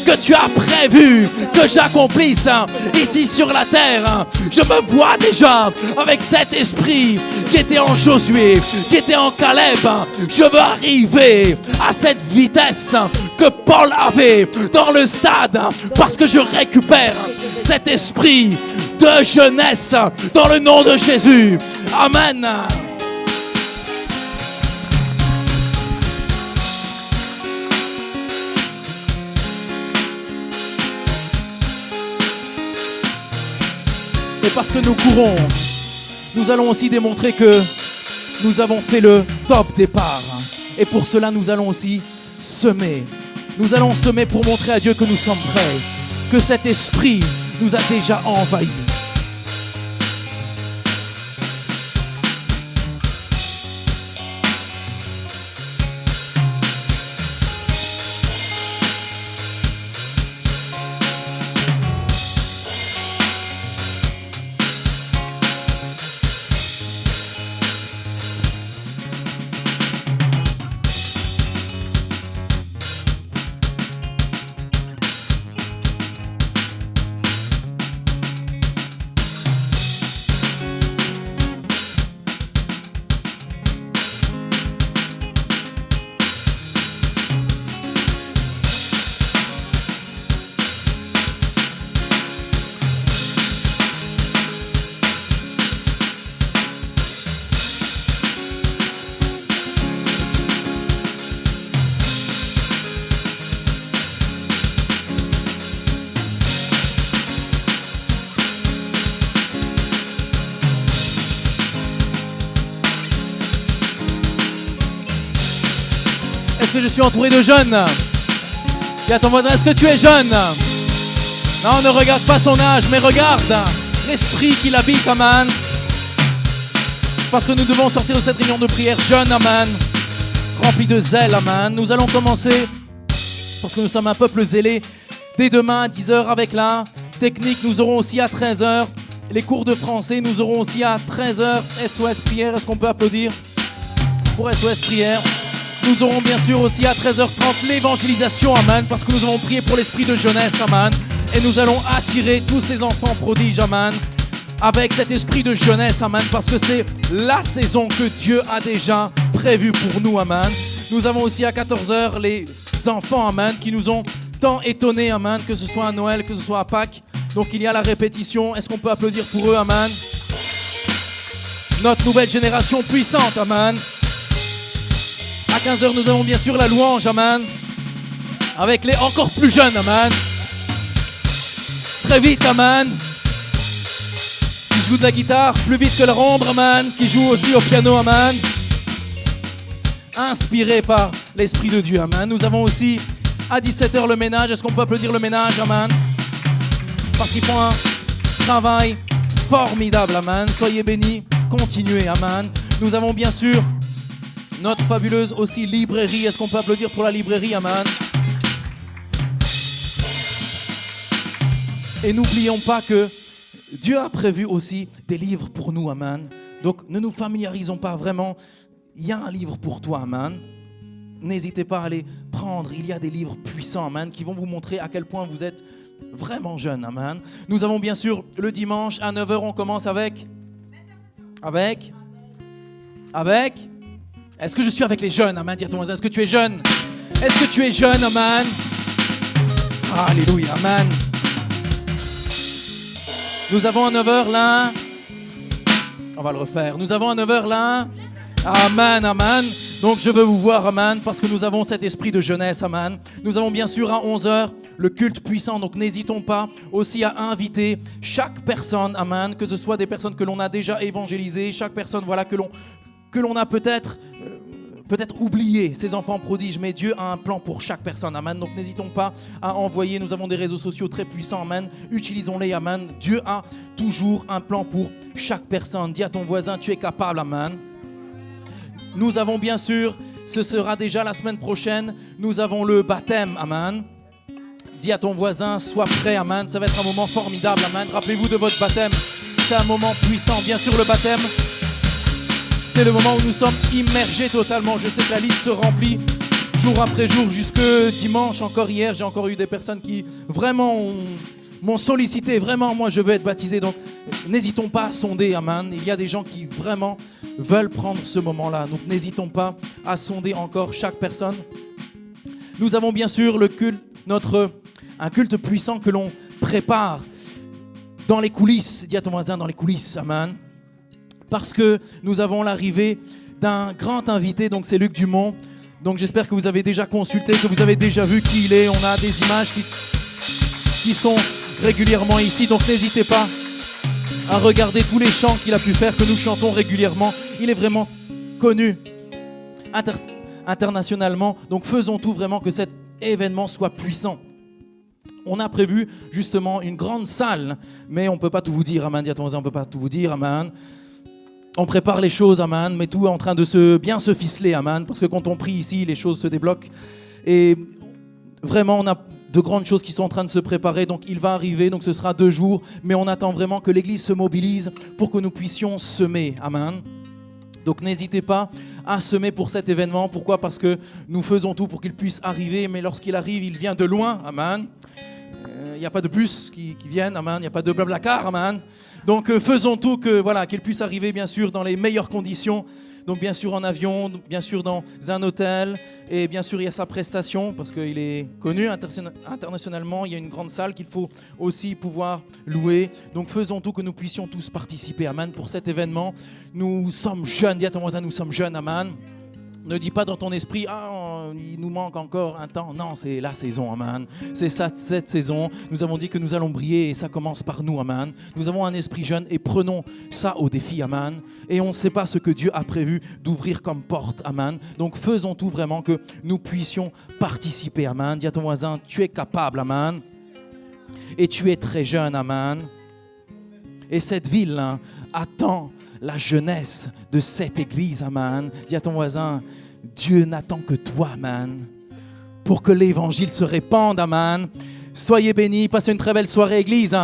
que tu as prévus que j'accomplisse ici sur la terre. Je me vois déjà avec cet esprit qui était en Josué, qui était en Caleb. Je veux arriver à cette vitesse que Paul avait dans le stade parce que je récupère cet esprit de jeunesse dans le nom de Jésus. Amen. Et parce que nous courons, nous allons aussi démontrer que nous avons fait le top départ. Et pour cela, nous allons aussi semer. Nous allons semer pour montrer à Dieu que nous sommes prêts, que cet esprit nous a déjà envahis. est-ce que je suis entouré de jeunes? Dis à ton voisin, est-ce que tu es jeune? Non, ne regarde pas son âge, mais regarde l'esprit qui l'habite, amen. Parce que nous devons sortir de cette réunion de prière jeune, amen. Rempli de zèle, amen. Nous allons commencer, parce que nous sommes un peuple zélé, dès demain à 10h avec la technique. Nous aurons aussi à 13h les cours de français. Nous aurons aussi à 13h SOS Prière. Est-ce qu'on peut applaudir pour SOS Prière? Nous aurons bien sûr aussi à 13h30 l'évangélisation, amen, parce que nous avons prié pour l'esprit de jeunesse, amen. Et nous allons attirer tous ces enfants prodiges, amen, avec cet esprit de jeunesse, amen, parce que c'est la saison que Dieu a déjà prévue pour nous, amen. Nous avons aussi à 14h les enfants, amen, qui nous ont tant étonnés, amen, que ce soit à Noël, que ce soit à Pâques. Donc il y a la répétition. Est-ce qu'on peut applaudir pour eux, amen? Notre nouvelle génération puissante, amen. À 15h, nous avons bien sûr la louange, amen, avec les encore plus jeunes, amen. Très vite, amen, qui joue de la guitare plus vite que leur ombre, amen, qui joue aussi au piano, amen, inspiré par l'Esprit de Dieu, amen. Nous avons aussi à 17h le ménage. Est-ce qu'on peut applaudir le ménage, amen, parce qu'ils font un travail formidable, amen. Soyez bénis, continuez, amen. Nous avons bien sûr notre fabuleuse aussi librairie. Est-ce qu'on peut applaudir pour la librairie, amen? Et n'oublions pas que Dieu a prévu aussi des livres pour nous, amen. Donc ne nous familiarisons pas vraiment. Il y a un livre pour toi, amen. N'hésitez pas à les prendre. Il y a des livres puissants, amen, qui vont vous montrer à quel point vous êtes vraiment jeune, amen. Nous avons bien sûr le dimanche à 9h, on commence avec. Est-ce que je suis avec les jeunes, amen? Dis à ton voisin, est-ce que tu es jeune? Est-ce que tu es jeune, amen? Alléluia, amen. Nous avons à 9h là. On va le refaire. Nous avons à 9h là. Amen, amen. Donc je veux vous voir, amen, parce que nous avons cet esprit de jeunesse, amen. Nous avons bien sûr à 11h le culte puissant, donc n'hésitons pas aussi à inviter chaque personne, amen, que ce soit des personnes que l'on a déjà évangélisées, chaque personne, voilà, que l'on a peut-être oublié, ces enfants prodiges, mais Dieu a un plan pour chaque personne, amen. Donc n'hésitons pas à envoyer. Nous avons des réseaux sociaux très puissants, amen. Utilisons-les, amen. Dieu a toujours un plan pour chaque personne. Dis à ton voisin, tu es capable, amen. Nous avons bien sûr, ce sera déjà la semaine prochaine, nous avons le baptême, amen. Dis à ton voisin, sois prêt, amen. Ça va être un moment formidable, amen. Rappelez-vous de votre baptême, c'est un moment puissant. Bien sûr, le baptême, c'est le moment où nous sommes immergés totalement. Je sais que la liste se remplit jour après jour, jusque dimanche. Encore hier, j'ai encore eu des personnes qui vraiment m'ont sollicité. Vraiment, moi, je veux être baptisé. Donc, n'hésitons pas à sonder, amen. Il y a des gens qui vraiment veulent prendre ce moment-là. Donc, n'hésitons pas à sonder encore chaque personne. Nous avons bien sûr le culte, un culte puissant que l'on prépare dans les coulisses. Dis à ton voisin, dans les coulisses, amen. Parce que nous avons l'arrivée d'un grand invité, donc c'est Luc Dumont. Donc j'espère que vous avez déjà consulté, que vous avez déjà vu qui il est. On a des images qui sont régulièrement ici, donc n'hésitez pas à regarder tous les chants qu'il a pu faire, que nous chantons régulièrement. Il est vraiment connu internationalement, donc faisons tout vraiment que cet événement soit puissant. On a prévu justement une grande salle, mais on ne peut pas tout vous dire, amen. Dis à ton voisin, on ne peut pas tout vous dire, amen. On prépare les choses, amen, mais tout est en train de bien se ficeler, amen, parce que quand on prie ici, les choses se débloquent. Et vraiment, on a de grandes choses qui sont en train de se préparer, donc il va arriver, donc ce sera 2 jours, mais on attend vraiment que l'Église se mobilise pour que nous puissions semer, amen. Donc n'hésitez pas à semer pour cet événement. Pourquoi? Parce que nous faisons tout pour qu'il puisse arriver, mais lorsqu'il arrive, il vient de loin, amen. Il n'y a pas de bus qui viennent, amen. Il n'y a pas de blablacar, amen. Donc faisons tout qu'il puisse arriver bien sûr dans les meilleures conditions. Donc bien sûr en avion, bien sûr dans un hôtel. Et bien sûr il y a sa prestation parce qu'il est connu internationalement. Il y a une grande salle qu'il faut aussi pouvoir louer. Donc faisons tout que nous puissions tous participer, amen, pour cet événement. Nous sommes jeunes, dis à ton voisin, nous sommes jeunes, amen. Ne dis pas dans ton esprit, il nous manque encore un temps. Non, c'est la saison, amen. C'est ça, cette saison. Nous avons dit que nous allons briller et ça commence par nous, amen. Nous avons un esprit jeune et prenons ça au défi, amen. Et on ne sait pas ce que Dieu a prévu d'ouvrir comme porte, amen. Donc faisons tout vraiment que nous puissions participer, amen. Dis à ton voisin, tu es capable, amen. Et tu es très jeune, amen. Et cette ville attend la jeunesse de cette église, amen. Dis à ton voisin, Dieu n'attend que toi, amen, pour que l'évangile se répande, amen. Soyez bénis, passez une très belle soirée, église.